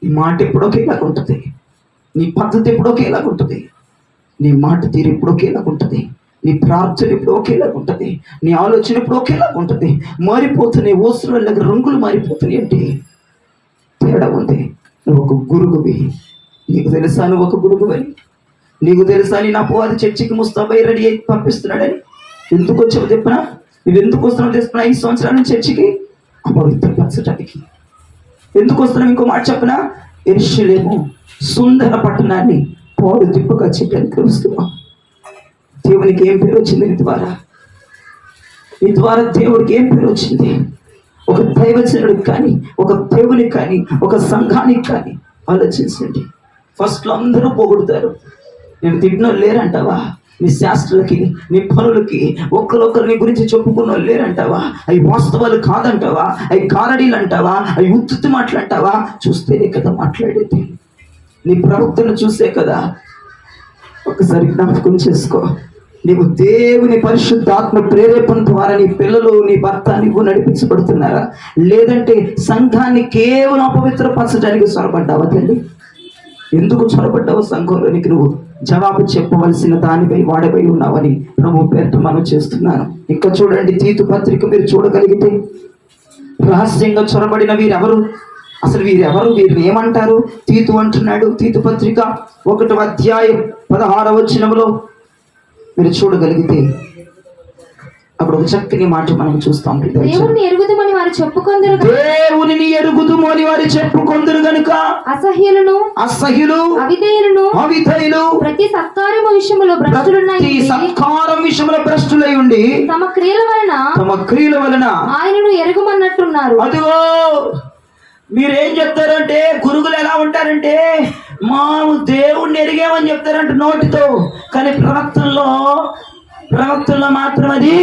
నీ మాట ఎప్పుడు ఒకేలాగా ఉంటుంది, నీ పద్ధతి ఎప్పుడు ఒకేలాగా ఉంటుంది, నీ మాట తీరు ఎప్పుడు ఒకేలాగా ఉంటుంది, నీ ప్రార్థన ఇప్పుడు ఒకేలాగా ఉంటుంది, నీ ఆలోచన ఇప్పుడు ఒకేలాగా ఉంటుంది. మారిపోతున్నాయి, వస్త్రాల రంగులు మారిపోతున్నాయి. అంటే తేడా ఉంది. నువ్వు ఒక గురుగువి. నీకు తెలుసా నువ్వు ఒక గురుగువని? నీకు తెలుసా నీ అపవాది చర్చికి ముస్తాబై రెడీ అయి పంపిస్తున్నాడని? ఎందుకు వచ్చావు చెప్పినా? నువ్వు ఎందుకు వస్తున్నావు తెలుసుకున్నా? 5 సంవత్సరాల నుంచి చర్చికి అపవిత్రపరచడానికి ఎందుకు వస్తున్నావు? ఇంకో మాట చెప్పినా, యెరూషలేము సుందర పట్టణాన్ని పాడు దిబ్బగా చేయడానికి వస్తున్నావు. దేవునికి ఏం పేరు వచ్చింది? నీ ద్వారా దేవుడికి ఏం పేరు వచ్చింది? ఒక దైవజనుడికి కానీ, ఒక దేవునికి కానీ, ఒక సంఘానికి కానీ ఆలోచించండి. ఫస్ట్లో అందరూ పొగుడుతారు. నేను తిట్టిన లేరంటావా? నీ శాస్త్రులకి, నీ పనులకి ఒక్కరొక్కరు నీ గురించి చెప్పుకున్న లేరంటావా? అవి వాస్తవాలు కాదంటావా? అవి కారడీలు అంటావా? అవి ఉత్తుత్తి మాట్లాంటావా? చూస్తేనే కదా మాట్లాడేది. నీ ప్రవక్తను చూసే కదా. ఒకసారి జ్ఞాపకం చేసుకో. నీవు దేవుని పరిశుద్ధాత్మ ప్రేరేపణ ద్వారా నీ పిల్లలు, నీ భర్త నీవు నడిపించబడుతున్నారా? లేదంటే సంఘాన్ని కేవలం అపవిత్రపరచడానికి చొరబడ్డావా తల్లి? ఎందుకు చొరబడ్డావు సంఘంలోనికి? నువ్వు జవాబు చెప్పవలసిన దానిపై వాడపై ఉన్నావని ప్రభు పేరుతో మనం చేస్తున్నాను. ఇంకా చూడండి, తీతు పత్రిక మీరు చూడగలిగితే, రహస్యంగా చొరబడిన వీరెవరు? అసలు వీరెవరు? వీరిని ఏమంటారు? తీతు అంటున్నాడు. తీతు పత్రిక 1వ అధ్యాయం 16వ వచనంలో మీరు చూడగలిగితే అప్పుడు ఒక చక్కని మాట మనం చూస్తాం. దేవుని ఎరుగుదుమని వారు చెప్పుకొందురు, దేవునిని ఎరుగుదుమని వారు చెప్పుకొందురు గనుక అసహ్యులు, అవిధేయులు, ప్రతి సత్కారం విషయములో భ్రష్టులై ఉండి తమ క్రియల వలన ఆయనను ఎరుగుమన్నట్టున్నారు. అదిగో మీరేం చెప్తారంటే, గురుగులు ఎలా ఉంటారంటే, మా దేవుణ్ణి ఎరిగామని చెప్తారంట నోటితో, కానీ ప్రవక్తల్లో మాత్రం అది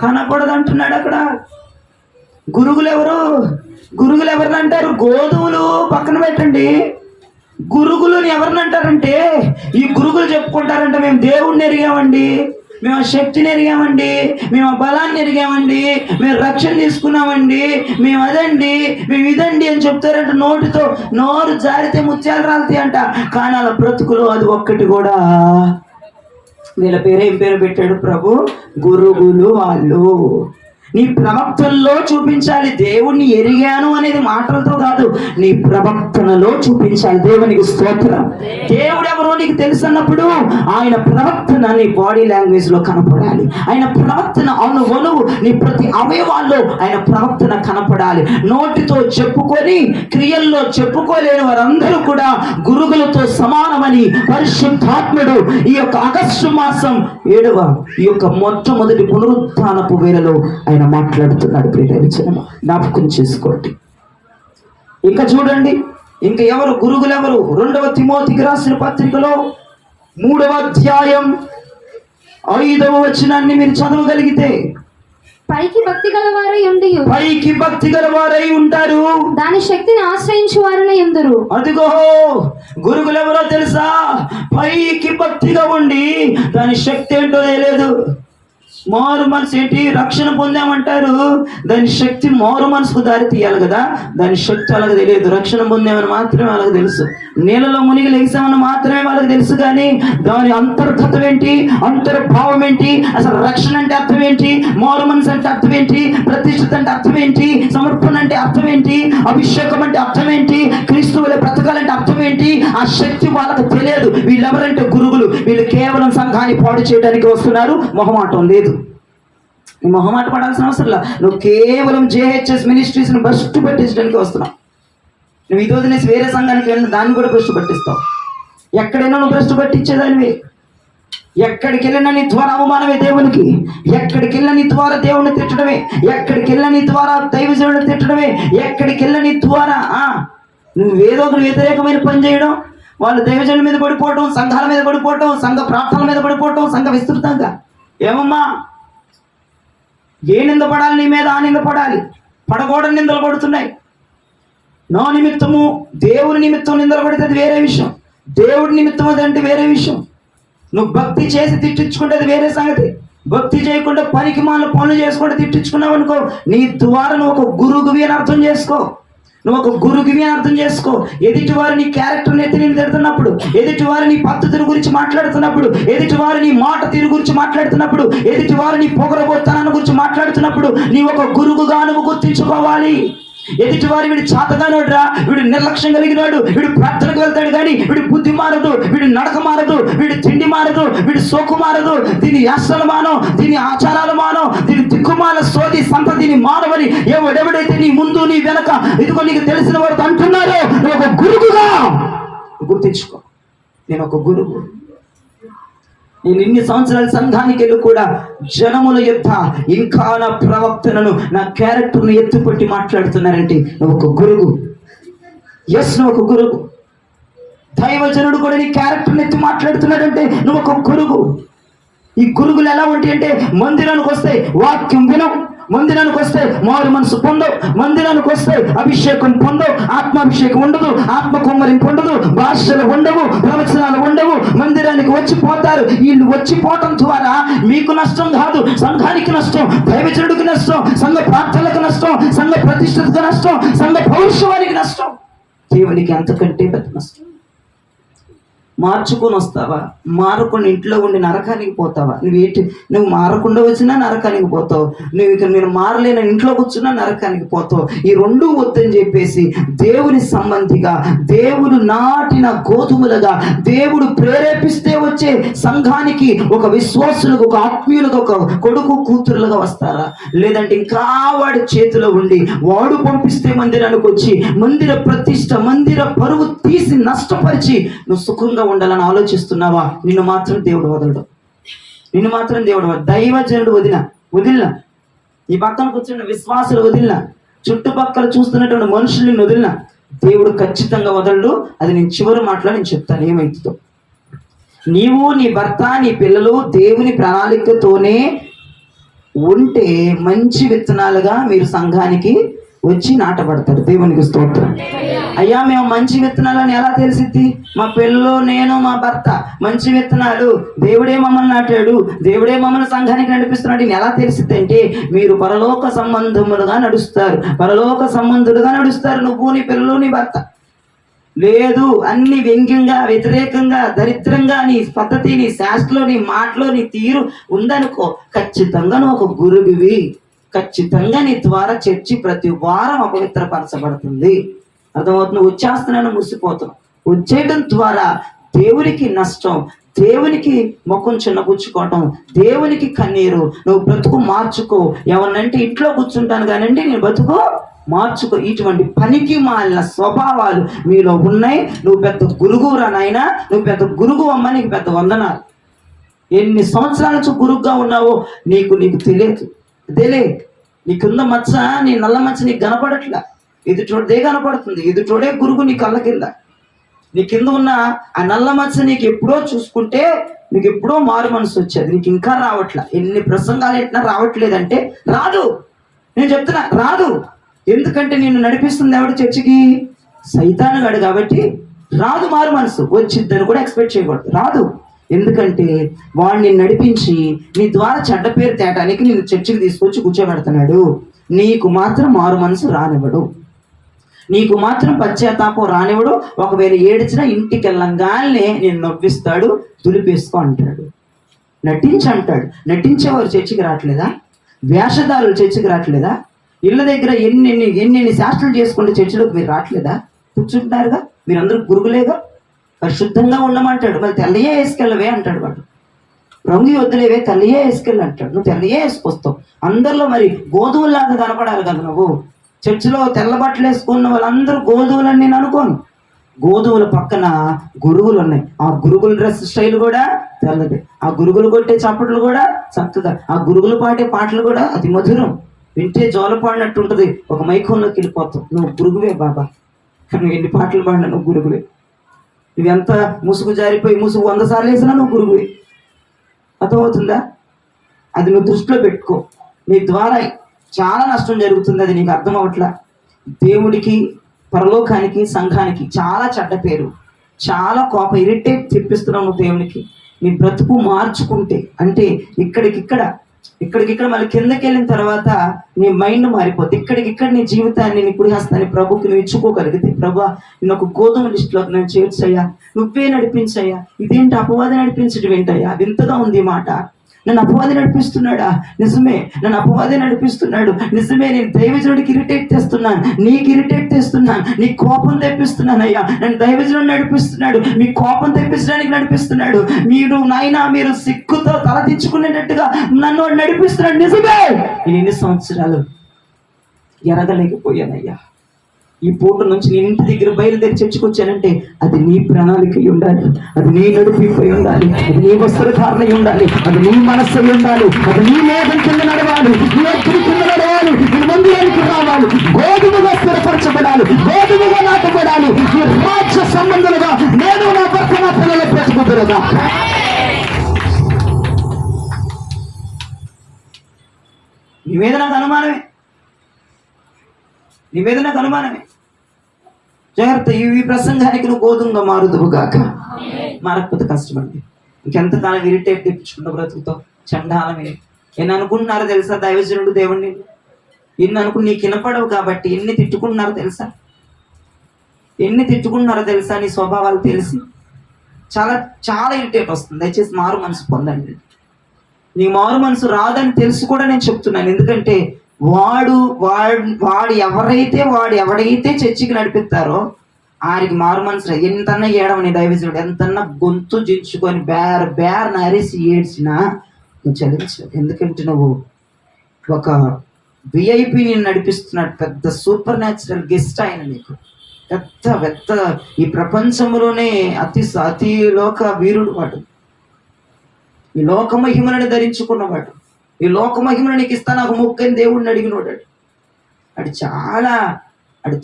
కనపడదు అంటున్నాడు. అక్కడ గురుగులు ఎవరు? గురుగులు ఎవరిని అంటారు? గోధుమలు పక్కన పెట్టండి. గురుగులు ఎవరిని అంటారంటే, ఈ గురుగులు చెప్పుకుంటారంట, మేము దేవుణ్ణి ఎరిగామండి, మేము ఆ శక్తిని ఎరిగామండి, మేము ఆ బలాన్ని ఎరిగామండి, మేము రక్షణ తీసుకున్నామండి, మేము అదండి, మేము ఇదండి అని చెప్తారంట. నోటితో నోరు జారితే ముత్యాలు రాలుతాయి అంట. కానీ అలా బ్రతుకులో అది ఒక్కటి కూడా. వీళ్ళ పేరు ఏం పేరు పెట్టాడు ప్రభు? గురుగులు వాళ్ళు. నీ ప్రవర్తనలో చూపించాలి. దేవుణ్ణి ఎరిగాను అనేది మాటలతో కాదు, నీ ప్రవర్తనలో చూపించాలి. దేవునికి స్తోత్రం. దేవుడు ఎవరో నీకు తెలుసన్నప్పుడు ఆయన ప్రవర్తన నీ బాడీ లాంగ్వేజ్ లో కనపడాలి. ఆయన ప్రవర్తన అణువణువు నీ ప్రతి అవయవాల్లో ఆయన ప్రవర్తన కనపడాలి. నోటితో చెప్పుకొని క్రియల్లో చెప్పుకోలేని వారందరూ కూడా గురుగులతో సమానమని పరిశుద్ధాత్ముడు ఈ యొక్క ఆగస్టు మాసం 7వ ఈ యొక్క మొట్టమొదటి పునరుత్థానపు వేళలో ఆయన మాట్లాడుతున్నాడు. ప్రియమైన జ్ఞాపకం చేసుకోండి. ఇంకా చూడండి, ఇంకా ఎవరు గురుగులు ఎవరు? 2వ తిమోతికి రాసిన పత్రికలో 3వ అధ్యాయం 5వ వచనాన్ని మీరు చదవగలిగితే, పైకి భక్తి గలవారై ఉండి పైకి భక్తి గలవారై ఉంటారు, దాని శక్తిని ఆశ్రయించు వారని ఎందురు. అదిగో గురుగులు ఎవరో తెలుసా? పైకి భక్తిగా ఉండి దాని శక్తి ఏంటో తెలియదు. మారు మనసు ఏంటి? రక్షణ పొందామంటారు, దాని శక్తి మారు మనసుకు దారి తీయాలి కదా. దాని శక్తి వాళ్ళకి తెలియదు. రక్షణ పొందామని మాత్రమే వాళ్ళకి తెలుసు, నీళ్ళలో మునిగి లేసామని మాత్రమే వాళ్ళకి తెలుసు. కానీ దాని అంతర్గతం ఏంటి, అంతర్భావం ఏంటి, అసలు రక్షణ అంటే అర్థం ఏంటి, మారు మనసు అంటే అర్థం ఏంటి, ప్రతిష్ఠిత అంటే అర్థం ఏంటి, సమర్పణ అంటే అర్థం ఏంటి, అభిషేకం అంటే అర్థం ఏంటి, క్రీస్తు వలె బ్రతకాలంటే అర్థం ఏంటి, ఆ శక్తి వాళ్ళకి తెలియదు. వీళ్ళెవరంటే గురుగులు. వీళ్ళు కేవలం సంఘాన్ని పాడు చేయడానికి వస్తున్నారు, మొహమాటం లేదు. నీ మొహమాట పడాల్సిన అవసరం లేదు. నువ్వు కేవలం JHS మినిస్ట్రీస్ని బస్టు పట్టించడానికి వస్తున్నావు. నువ్వు ఇది వదిలేసి వేరే సంఘానికి వెళ్ళిన దాన్ని కూడా భ్రష్టు పట్టిస్తావు. ఎక్కడైనా నువ్వు భ్రష్టు పట్టించేదానివి. ఎక్కడికి వెళ్ళినా నీ ద్వారా అవమానమే దేవునికి. ఎక్కడికి వెళ్ళినా నీ ద్వారా దేవుడిని తిట్టడమే. ఎక్కడికి వెళ్ళినా నీ ద్వారా దైవజనుడిని తిట్టడమే. ఎక్కడికి వెళ్ళినా నీ ద్వారా నువ్వేదో ఒక వ్యతిరేకమైన పని చేయడం, వాళ్ళు దైవజనుల మీద పడిపోవటం, సంఘాల మీద పడిపోవటం, సంఘ ప్రార్థనల మీద పడిపోవటం, సంఘ విస్తృతంగా. ఏమమ్మా, ఏ నింద పడాలి నీ మీద ఆ నింద పడాలి. పడకూడని నిందలు పడుతున్నాయి. నా నిమిత్తము దేవుని నిమిత్తం నిందలు పడితే అది వేరే విషయం. దేవుడి నిమిత్తం అది అంటే వేరే విషయం. నువ్వు భక్తి చేసి తిట్టించుకుంటే అది వేరే సంగతి. భక్తి చేయకుండా పనికి మాల పనులు చేసుకుంటే తిట్టించుకున్నావు అనుకో, నీ ద్వారా నువ్వు ఒక గురువువి అని అర్థం చేసుకో. నువ్వు ఒక గురువువి అని అర్థం చేసుకో. ఎదుటివారు నీ క్యారెక్టర్ని ఎత్తి నేను తిడుతున్నప్పుడు, ఎదుటివారు నీ పద్ధతుల గురించి మాట్లాడుతున్నప్పుడు, ఎదుటివారు నీ మాట తీరు గురించి మాట్లాడుతున్నప్పుడు, ఎదుటివారు నీ పొగరబోత్తనాన్ని గురించి మాట్లాడుతున్నప్పుడు, నీ ఒక గురువుగా నువ్వు గుర్తించుకోవాలి. ఎదుటివారు వీడు చాతగానోడ్రా, వీడు నిర్లక్ష్యం కలిగినాడు, వీడు ప్రార్థనకు వెళ్తాడు కానీ వీడి బుద్ధి మారదు, వీడి నడక మారదు, వీడి తిండి మారదు, వీడి సోకు మారదు, దీని యాసలు మానం, దీని ఆచారాలు మానం, దీని దిక్కుమాల సోది సంతతిని మానవని ఎవడెవడైతే నీ ముందు నీ వెనక ఇదిగో నీకు తెలిసిన వాడు అంటున్నారో, నువ్వు ఒక గురువుగా గుర్తించుకో. నేను ఒక గురువు. నేను ఇన్ని సంవత్సరాల సంఘానికి వెళ్ళి కూడా జనముల యొక్క ఇంకా నా ప్రవక్తనను, నా క్యారెక్టర్ను ఎత్తుపట్టి మాట్లాడుతున్నారంటే నువ్వు ఒక గురువు. ఎస్, నువ్వు ఒక గురువు. దైవజనుడు కూడా నీ క్యారెక్టర్ని ఎత్తి మాట్లాడుతున్నాడంటే నువ్వు ఒక గురువు. ఈ గురుగులు ఎలా ఉంటాయి అంటే, మందిరానికి వస్తే వాక్యం వినం, మందిరానికి వస్తే మారు మనసు పొందవు, మందిరానికి వస్తే అభిషేకం పొందవు, ఆత్మాభిషేకం ఉండదు, ఆత్మ కుమ్మరింపు ఉండదు, భాషలు ఉండవు, ప్రవచనాలు ఉండవు. మందిరానికి వచ్చిపోతారు. వీళ్ళు వచ్చిపోవటం ద్వారా మీకు నష్టం కాదు, సంఘానికి నష్టం, దైవజనుడికి నష్టం, సంఘ ప్రార్థనలకు నష్టం, సంఘ ప్రతిష్టతకు నష్టం, సంఘ పౌరుషవానికి నష్టం, దేవునికి అంతకంటే పెద్ద నష్టం. మార్చుకొని వస్తావా? మారకుండా ఇంట్లో ఉండి నరకానికి పోతావా? నువ్వు మారకుండా వచ్చినా నరకానికి పోతావు. నేను మారలేని ఇంట్లో కూర్చున్నా నరకానికి పోతావు. ఈ రెండూ వద్దని చెప్పేసి దేవుని సంబంధిగా, దేవుడు నాటిన గోధుమలుగా, దేవుడు ప్రేరేపిస్తే వచ్చే సంఘానికి ఒక విశ్వాసులకు, ఒక ఆత్మీయులకు, ఒక కొడుకు కూతురులుగా వస్తారా? లేదంటే ఇంకా వాడి చేతిలో ఉండి వాడు పంపిస్తే మందిరానికి వచ్చి మందిర ప్రతిష్ట, మందిర పరువు తీసి నష్టపరిచి నువ్వు సుఖంగా ఉండాలని ఆలోచిస్తున్నావా? నిన్ను మాత్రం దేవుడు వదలడు. నిన్ను మాత్రం దేవుడు దైవజనుడు వదిలిన, ఈ పక్కన కూర్చున్న విశ్వాసులు వదిలిన, చుట్టుపక్కల చూస్తున్నటువంటి మనుషుల్ని వదిలిన, దేవుడు ఖచ్చితంగా వదలడు. అది నేను చివరి మాటలో నేను చెప్తాను ఏమైతుందో. నీవు, నీ భర్త, నీ పిల్లలు దేవుని ప్రణాళికతోనే ఉంటే మంచి విత్తనాలుగా మీరు సంఘానికి వచ్చి నాటబడతారు. దేవునికి స్తోత్రం. అయ్యా, మేము మంచి విత్తనాలని ఎలా తెలిసిద్ది? మా పిల్లలు, నేను, మా భర్త మంచి విత్తనాలు, దేవుడే మమ్మల్ని నాటాడు, దేవుడే మమ్మల్ని సంఘానికి నడిపిస్తున్నాడు. నేను ఎలా తెలిసిద్ది అంటే, మీరు పరలోక సంబంధములుగా నడుస్తారు, పరలోక సంబంధులుగా నడుస్తారు, నువ్వు, నీ పిల్లలు, నీ భర్త. లేదు, అన్ని వ్యంగ్యంగా, వ్యతిరేకంగా, దరిద్రంగా నీ పద్ధతి, నీ శాస్త్రలో, నీ మాటలో, నీ తీరు ఉందనుకో, ఖచ్చితంగా నువ్వు ఒక గురువువి. ఖచ్చితంగా నీ ద్వారా చర్చి ప్రతి వారం అపవిత్రపరచబడుతుంది. అర్థమవుతుంది? వచ్చేస్తున్నాను మురిసిపోతున్నావు. వచ్చేయడం ద్వారా దేవునికి నష్టం, దేవునికి ముఖం చిన్నపుచ్చుకోవటం, దేవునికి కన్నీరు. నువ్వు బ్రతుకు మార్చుకో. ఎవరినంటే ఇంట్లో కూర్చుంటాను కానండి నేను బ్రతుకు మార్చుకో. ఇటువంటి పనికి మాలిన స్వభావాలు మీలో ఉన్నాయి. నువ్వు పెద్ద గురుగురా నాయనా, నువ్వు పెద్ద గురుగు అమ్మ, నీకు పెద్ద వందనాలు. ఎన్ని సంవత్సరాల నుంచి గురుగ్గా ఉన్నావో నీకు తెలియదు. అదేలే నీకున్న మచ్చ, నీ నల్ల మచ్చ నీకు కనపడట్లా, ఎదుటోడే కనపడుతుంది. ఎదుటోడే గురుగు నీ కళ్ళ కింద. నీ కింద ఉన్న ఆ నల్ల మచ్చ నీకు ఎప్పుడో చూసుకుంటే నీకు ఎప్పుడో మారు మనసు వచ్చేది. నీకు ఇంకా రావట్లా. ఎన్ని ప్రసంగాలు ఎట్లా రావట్లేదంటే రాదు. నేను చెప్తున్నా రాదు. ఎందుకంటే నిన్ను నడిపిస్తుంది ఎవడు చర్చికి? సైతాను గాడు. కాబట్టి రాదు మారు మనసు. వచ్చిద్దని కూడా ఎక్స్పెక్ట్ చేయకూడదు. రాదు. ఎందుకంటే వాడిని నడిపించి నీ ద్వారా చెడ్డ పేరు తేటానికి నేను చర్చికి తీసుకొచ్చి కూర్చోబెడుతున్నాడు. నీకు మాత్రం మారు మనసు రానివ్వడు, నీకు మాత్రం పశ్చాత్తాపం రానివ్వడు. ఒకవేళ ఏడిచినా ఇంటికి వెళ్ళంగానే నేను నవ్విస్తాడు, దులిపేసుకో అంటాడు, నటించంటాడు. నటించేవారు చర్చికి రావట్లేదా? వేషధారులు చర్చికి రావట్లేదా? ఇళ్ళ దగ్గర ఎన్ని శాస్త్రాలు చేసుకుంటే చర్చిలోకి మీరు రావట్లేదా? కూర్చుంటున్నారుగా. మీరందరూ గురుగులేగా. పరిశుద్ధంగా ఉండమంటాడు. మరి తెల్లయే వేసుకెళ్ళవే అంటాడు వాడు. రంగు వద్దులేవే, తెల్లయే వేసుకెళ్ళి అంటాడు. నువ్వు తెల్లయే వేసుకొస్తావు. అందరిలో మరి గోధుమలాగా కనపడాలి కదా నువ్వు. చర్చిలో తెల్ల బట్టలు వేసుకున్న వాళ్ళందరూ గోధుమలని నేను అనుకోను. గోధుమల పక్కన గురుగులు ఉన్నాయి. ఆ గురుగుల డ్రెస్ స్టైల్ కూడా తెల్లది. ఆ గురుగులు కొట్టే చప్పట్లు కూడా చక్కగా, ఆ గురుగులు పాడే పాటలు కూడా అతి మధురం. వింటే జోలపాడినట్టు ఉంటుంది. ఒక మైకంలోకి వెళ్ళిపోతావు. నువ్వు గురుగువే బాబా. నువ్వు ఎన్ని పాటలు పాడినా నువ్వు గురుగువే. నువ్వెంత ముసుగు జారిపోయి ముసుగు 100 సార్లు వేసినా నువ్వు గురుగువే. అర్థమవుతుందా? అది నువ్వు దృష్టిలో పెట్టుకో. నీ ద్వారా చాలా నష్టం జరుగుతుంది. అది నీకు అర్థం అవట్లా. దేవుడికి, పరలోకానికి, సంఘానికి చాలా చెడ్డ పేరు, చాలా కోపం, ఇరిటేట్ తెప్పిస్తున్నావు నువ్వు దేవునికి. నీ బ్రతుకు మార్చుకుంటే, అంటే ఇక్కడికిక్కడ మళ్ళీ కిందకి వెళ్ళిన తర్వాత నీ మైండ్ మారిపోతుంది. ఇక్కడికిక్కడ నీ జీవితాన్ని నీ కుడి హస్తాన్ని ప్రభుకి నువ్వు ఇచ్చుకోగలిగితే, ప్రభా నేను ఒక గోధుమ లిస్టులోకి నేను చేర్చయ్యా, నువ్వే నడిపించయ్యా. ఇదేంటి అపవాది నడిపించడం ఏంటయ్యా? వింతగా ఉంది ఈ మాట. నన్ను అపవాది నడిపిస్తున్నాడా? నిజమే, నన్ను అపవాది నడిపిస్తున్నాడు. నిజమే, నేను దైవజనుడికి ఇరిటేట్ తెస్తున్నాను, నీకు ఇరిటేట్ తెస్తున్నాను, నీ కోపం తెప్పిస్తున్నాను. అయ్యా నన్ను దైవజనుడు నడిపిస్తున్నాడు, మీ కోపం తెప్పించడానికి నడిపిస్తున్నాడు. మీరు సిగ్గుతో తలదించుకునేటట్టుగా నన్ను నడిపిస్తున్నాడు. నిజమే, నేను ఎన్ని సంవత్సరాలు ఎరగలేకపోయానయ్యా. ఈ పూట నుంచి నేను ఇంటి దగ్గర బయలుదేరి చర్చకొచ్చానంటే అది నీ ప్రణాళిక ఉండాలి, అది నీ నడిపిపోయి ఉండాలి, అది నీ వస్త్రధారణ ఉండాలి, అది నీ మనస్సు ఉండాలి, అది నీ మేధం కింద నడవాలి, నీ ఎత్తుడి కింద నడవాలి, నీ మందిరానికి రావాలి, గోధుమగా స్థిరపరచబడాలి, గోధుమగా నాటబడాలి. ఈ రాజ్య సంబంధులుగా నేను నా భర్త నా పిల్లలు పెట్టుకుంటున్నా. నీ మీద నాకు అనుమానమే, నీ మీద నాకు అనుమానమే. జాగ్రత్త. ఈ ప్రసంగానికి నువ్వు గోధుమగా మారుదువు గాక. మారకపోతే కష్టమండి. ఇంకెంతకాలం ఇరిటేట్ తెప్పించుకుంటూ బ్రతుకుతావు. చండాలమే. ఎన్ని అనుకుంటున్నారో తెలుసా దైవజనుడు దేవుణ్ణి? ఎన్ని అనుకుని నీకు వినపడవు కాబట్టి ఎన్ని తిట్టుకుంటున్నారో తెలుసా? ఎన్ని తిట్టుకుంటున్నారో తెలుసా? నీ స్వభావాలు తెలిసి చాలా చాలా ఇరిటేట్ వస్తుంది. దయచేసి మారు మనసు పొందండి. నీ మారు మనసు రాదని తెలిసి కూడా నేను చెప్తున్నాను. ఎందుకంటే వాడు ఎవడైతే చర్చికి నడిపిస్తారో ఆడికి మారు మనసు. ఎంతన్నా ఏడవని దైవజనుడు ఎంతన్నా గొంతు జించుకొని బేర్ నరిసి ఏడ్చినా నువ్వు చలించవు. ఎందుకంటే నువ్వు ఒక విఐపిని నడిపిస్తున్నాడు. పెద్ద సూపర్ న్యాచురల్ గెస్ట్ ఆయన నీకు. పెద్ద ఈ ప్రపంచంలోనే అతి లోక వీరుడు వాడు. ఈ లోకమహిమలను ధరించుకున్నవాడు. ఈ లోకమహిమను నీకు ఇస్తా నాకు మొక్కని దేవుడిని అడిగినోడు. అది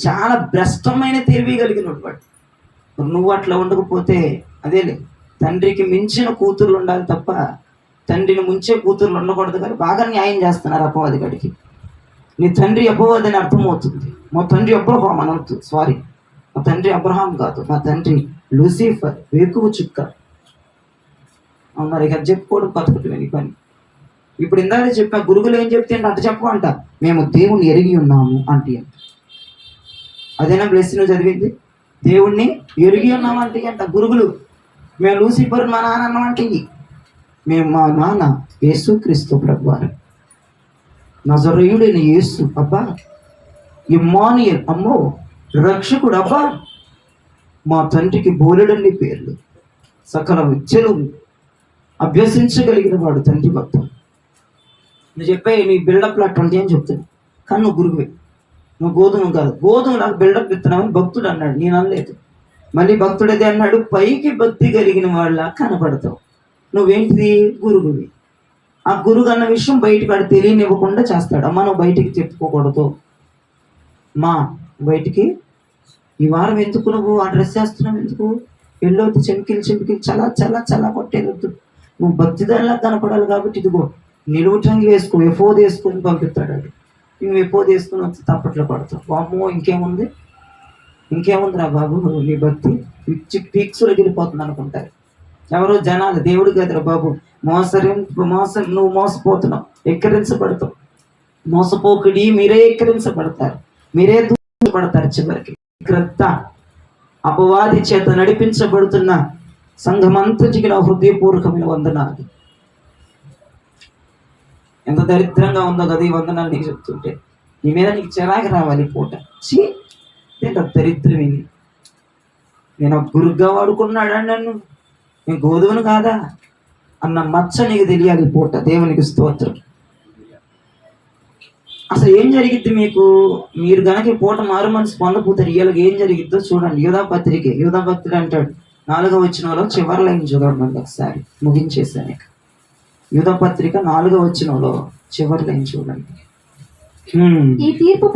చాలా భ్రష్టమైన తెలివి కలిగినోడు వాడు. నువ్వు అట్లా ఉండకపోతే అదేలే, తండ్రికి మించిన కూతుర్లు ఉండాలి తప్ప తండ్రిని ముంచే కూతుర్లు ఉండకూడదు. కానీ బాగా న్యాయం చేస్తున్నారు అపవాది గడికి. నీ తండ్రి అపవాది అని అర్థమవుతుంది. మా తండ్రి అబ్రహాం అనవద్దు, సారీ, మా తండ్రి అబ్రహాం కాదు, మా తండ్రి లూసిఫర్, వేకువ చుక్క. మరి ఇక చెప్పుకోవడం బతుకుతుంది నీ పని. ఇప్పుడు ఇందాక చెప్పా, గురువులు ఏం చెప్తే అంట చెప్పు అంట, మేము దేవుణ్ణి ఎరిగి ఉన్నాము అంటే. అదేనా బ్లెస్ నువ్వు చదివింది? దేవుణ్ణి ఎరిగి ఉన్నాము అంటే అంట గురువులు. మేము లూసిఫర్ మా నాన్న అన్నమాట. మేము మా నాన్న యేసుక్రీస్తు ప్రభువారు. నజరేయుడైన యేసు, అబ్బా ఇమ్మానుయేల్, అమ్మో రక్షకుడు, అబ్బా మా తండ్రికి బోలెడన్ని పేర్లు, సకల విద్యలు అభ్యసించగలిగిన వాడు తండ్రి భక్తం. నువ్వు చెప్పే నీ బిల్డప్లు అటువంటి అని చెప్తాను, కానీ నువ్వు గురువే, నువ్వు గోధుమ కాదు. గోధుమ నాకు బిల్డప్ ఇస్తున్నామని భక్తుడు అన్నాడు, నేను అనలేదు. మళ్ళీ భక్తుడదే అన్నాడు, పైకి భక్తి కలిగిన వాళ్ళ కనపడతావు. నువ్వేంటిది? గురువువి. ఆ గురువు అన్న విషయం బయటకు ఆడు తెలియనివ్వకుండా చేస్తాడు. అమ్మ నువ్వు బయటికి చెప్పుకోకూడదు, మా బయటికి ఈ వారం ఎందుకు నువ్వు ఆ డ్రెస్ వేస్తున్నావు, ఎందుకు వెళ్ళొద్దు, చెమికిలు చాలా చాలా చాలా కొట్టేదొద్దు, నువ్వు భక్తిదానిలా కనపడాలి కాబట్టి ఇదిగో నిలువుటంగి వేసుకో, ఎఫోది వేసుకొని పంపిస్తాడు. అది నువ్వు ఎఫోది వేసుకొని వచ్చి తప్పట్లో పడతావు. వామ్మో ఇంకేముందిరా బాబు నీ భక్తి, పీక్స్లోకి వెళ్ళిపోతుంది అనుకుంటారు ఎవరో జనాలు. దేవుడు కదరా బాబు, నువ్వు మోసపోతున్నావు, ఎక్కిరించబడతావు. మోసపోకుడి, మీరే ఎక్కిరించబడతారు, మీరే దూషించబడతారు. చివరికి క్రొత్త అపవాది చేత నడిపించబడుతున్న సంఘమంతటికి నా హృదయపూర్వకమైన వందనాలు. ఎంత దరిద్రంగా ఉందో కదా ఈ వందనాలు నీకు చెప్తుంటే. నీ మీద నీకు చిరాకు రావాలి పూట. దరిద్రమే. నేను ఒక గురుగ్గా వాడుకున్నాడా నన్ను, నేను గోధుమను కాదా అన్న మచ్చ నీకు తెలియాలి పూట. దేవునికి స్తోత్రం. అసలు ఏం జరిగిద్ది మీకు, మీరు గనక ఈ పూట మారు మనసు పొందపోతారు. ఇవాళకి ఏం జరిగిద్దో చూడండి. యూదా భక్తుడు అంటాడు 4వ వచనంలో చివరి లైన్ చూడండి ఒకసారి, ముగించేసాను. యూదా పత్రిక 4వ వచనంలో చివరి లైన్ చూడండి. ఈ తీర్పు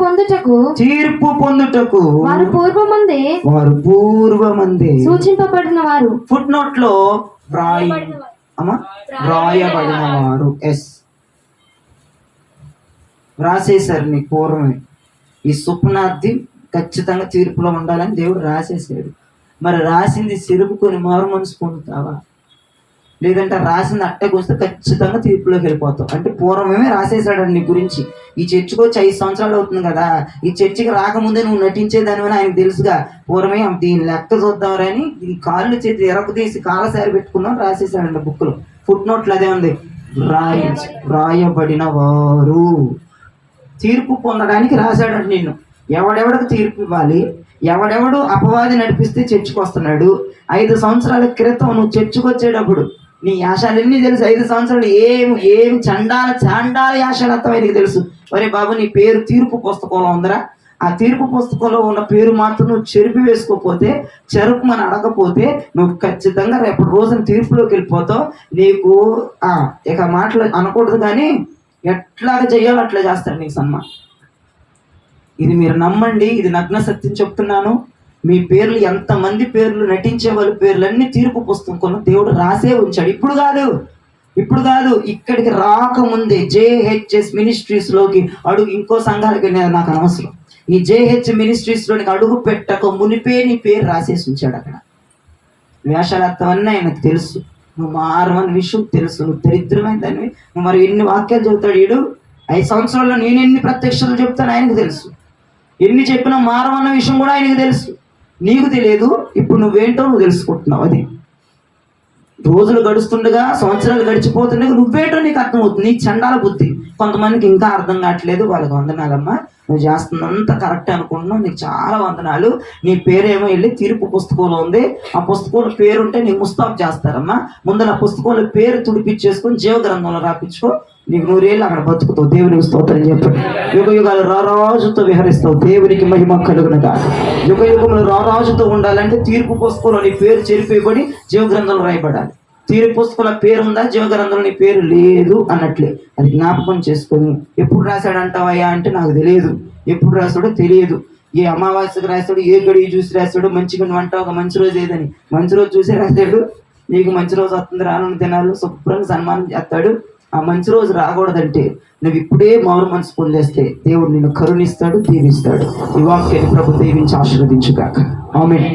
పొందుటకు వారు పూర్వమందే సూచింపబడిన వారు. ఫుట్ నోట్ లో వ్రాయబడిన వారు. రాసేశారు నీకు పూర్వమే. ఈ స్వప్నార్థి ఖచ్చితంగా తీర్పులో ఉండాలని దేవుడు రాసేసాడు. మరి రాసింది చెరుపుకొని మారు మనసు పొందుతావా, లేదంటే రాసింది అట్టకొస్తే ఖచ్చితంగా తీర్పులోకి వెళ్ళిపోతావు. అంటే పూర్వమే రాసేసాడు నీ గురించి. ఈ చర్చికి వచ్చి 5 సంవత్సరాలు అవుతుంది కదా, ఈ చర్చికి రాకముందే నువ్వు నటించేదానివని ఆయనకు తెలుసుగా. పూర్వమే దీని లెక్క చూద్దామని దీని కాళ్ళు చేతి ఎరకు తీసి కాళ్ళసారి పెట్టుకుందాం రాసేసాడండి బుక్లో. ఫుట్ నోట్లు అదే ఉంది, వ్రాయబడిన వారు. తీర్పు పొందడానికి రాశాడంట నిన్ను. ఎవడెవడికి తీర్పు ఇవ్వాలి, ఎవడెవడు అపవాది నడిపిస్తే చర్చికి వస్తున్నాడు. 5 సంవత్సరాల క్రితం నువ్వు చర్చికి వచ్చేటప్పుడు నీ యాశాలన్నీ తెలుసు. 5 సంవత్సరాలు ఏం చాండాల యాశాలు అంతా ఆయనకి తెలుసు. ఒరే బాబు నీ పేరు తీర్పు పుస్తకంలో ఉందరా, ఆ తీర్పు పుస్తకంలో ఉన్న పేరు మాత్రం నువ్వు చెరిపి వేసుకోకపోతే, చెరుపుమని అడగపోతే నువ్వు ఖచ్చితంగా రేపటి రోజున తీర్పులోకి వెళ్ళిపోతావు. నీకు ఇక మాటలు అనకూడదు కానీ ఎట్లాగా చెయ్యాలో అట్లా చేస్తాడు నీకు సన్మానం. ఇది మీరు నమ్మండి, ఇది నగ్న సత్యం చెప్తున్నాను. మీ పేర్లు ఎంతమంది పేర్లు నటించే వాళ్ళ పేర్లన్నీ తీర్పు పుస్తకంలో దేవుడు రాసే ఉంచాడు. ఇప్పుడు కాదు ఇక్కడికి రాకముందే JHS మినిస్ట్రీస్లోకి అడుగు, ఇంకో సంఘాలకు వెళ్ళేది నాకు అనవసరం. ఈ JH మినిస్ట్రీస్లోనికి అడుగు పెట్టక మునిపే నీ పేరు రాసేసి ఉంచాడు. అక్కడ వేషాలత్తవన్నీ ఆయనకు తెలుసు. నువ్వు మారవని విషయం తెలుసు, నువ్వు దరిద్రమైన దానివి. నువ్వు మరి ఎన్ని వాక్యాలు చెబుతాడు వీడు. 5 సంవత్సరాల్లో నేను ఎన్ని ప్రత్యక్షలు చెప్తాను ఆయనకు తెలుసు. ఎన్ని చెప్పినా మారవన్న విషయం కూడా ఆయనకు తెలుసు. నీకు తెలియదు, ఇప్పుడు నువ్వేంటో నువ్వు తెలుసుకుంటున్నావు. అది రోజులు గడుస్తుండగా, సంవత్సరాలు గడిచిపోతుండగా నువ్వేంటో నీకు అర్థమవుతుంది. నీ చండాల బుద్ధి కొంతమందికి ఇంకా అర్థం కావట్లేదు. వాళ్ళకి వందనాలమ్మా, నువ్వు చేస్తున్నంత కరెక్ట్ అనుకుంటున్నావు, నీకు చాలా వందనాలు. నీ పేరేమో వెళ్ళి తీర్పు పుస్తకంలో ఉంది, ఆ పుస్తకంలో పేరుంటే నీకు ముస్తాబ్ చేస్తారమ్మా. ముందు ఆ పుస్తకంలో పేరు తుడిపించేసుకొని జీవ గ్రంథంలో రాపించుకో, నీకు 100 ఏళ్ళు అక్కడ బతుకుతావు. దేవునికి స్తోత్రం చెప్పు. యుగ యుగాలు రారాజుతో విహరిస్తావు. దేవునికి మహిమ కలుగునగా. యుగ యుగంలో రారాజుతో ఉండాలంటే తీర్పు పుస్తకంలో నీ పేరు చెరిపేయబడి జీవ గ్రంథంలో రాయబడాలి. తీర్పు పుస్తకంలో పేరు ఉందా, జీవ గ్రంథంలో నీ పేరు లేదు అన్నట్లే. అది జ్ఞాపకం చేసుకొని ఎప్పుడు రాశాడంటావయ్యా అంటే నాకు తెలియదు, ఎప్పుడు రాశాడో తెలియదు. ఏ అమావాస్యకు రాశాడు, ఏ గడియ చూసి రాశాడు. మంచిగా నువ్వు అంటావు ఒక మంచి రోజు ఏదని, మంచి రోజు చూసి రాశాడు. నీకు మంచి రోజు వస్తుంది, రానున్న దినాలు శుభ్రంగా సన్మానం చేస్తాడు. ఆ మంచి రోజు రాకూడదంటే నువ్వు ఇప్పుడే మారు మనసు పొందేస్తే దేవుడు నిన్ను కరుణిస్తాడు, దీవిస్తాడు. ఈ వాక్యాన్ని ప్రభు దీవించి ఆశీర్వదించుగాక. ఆమేన్.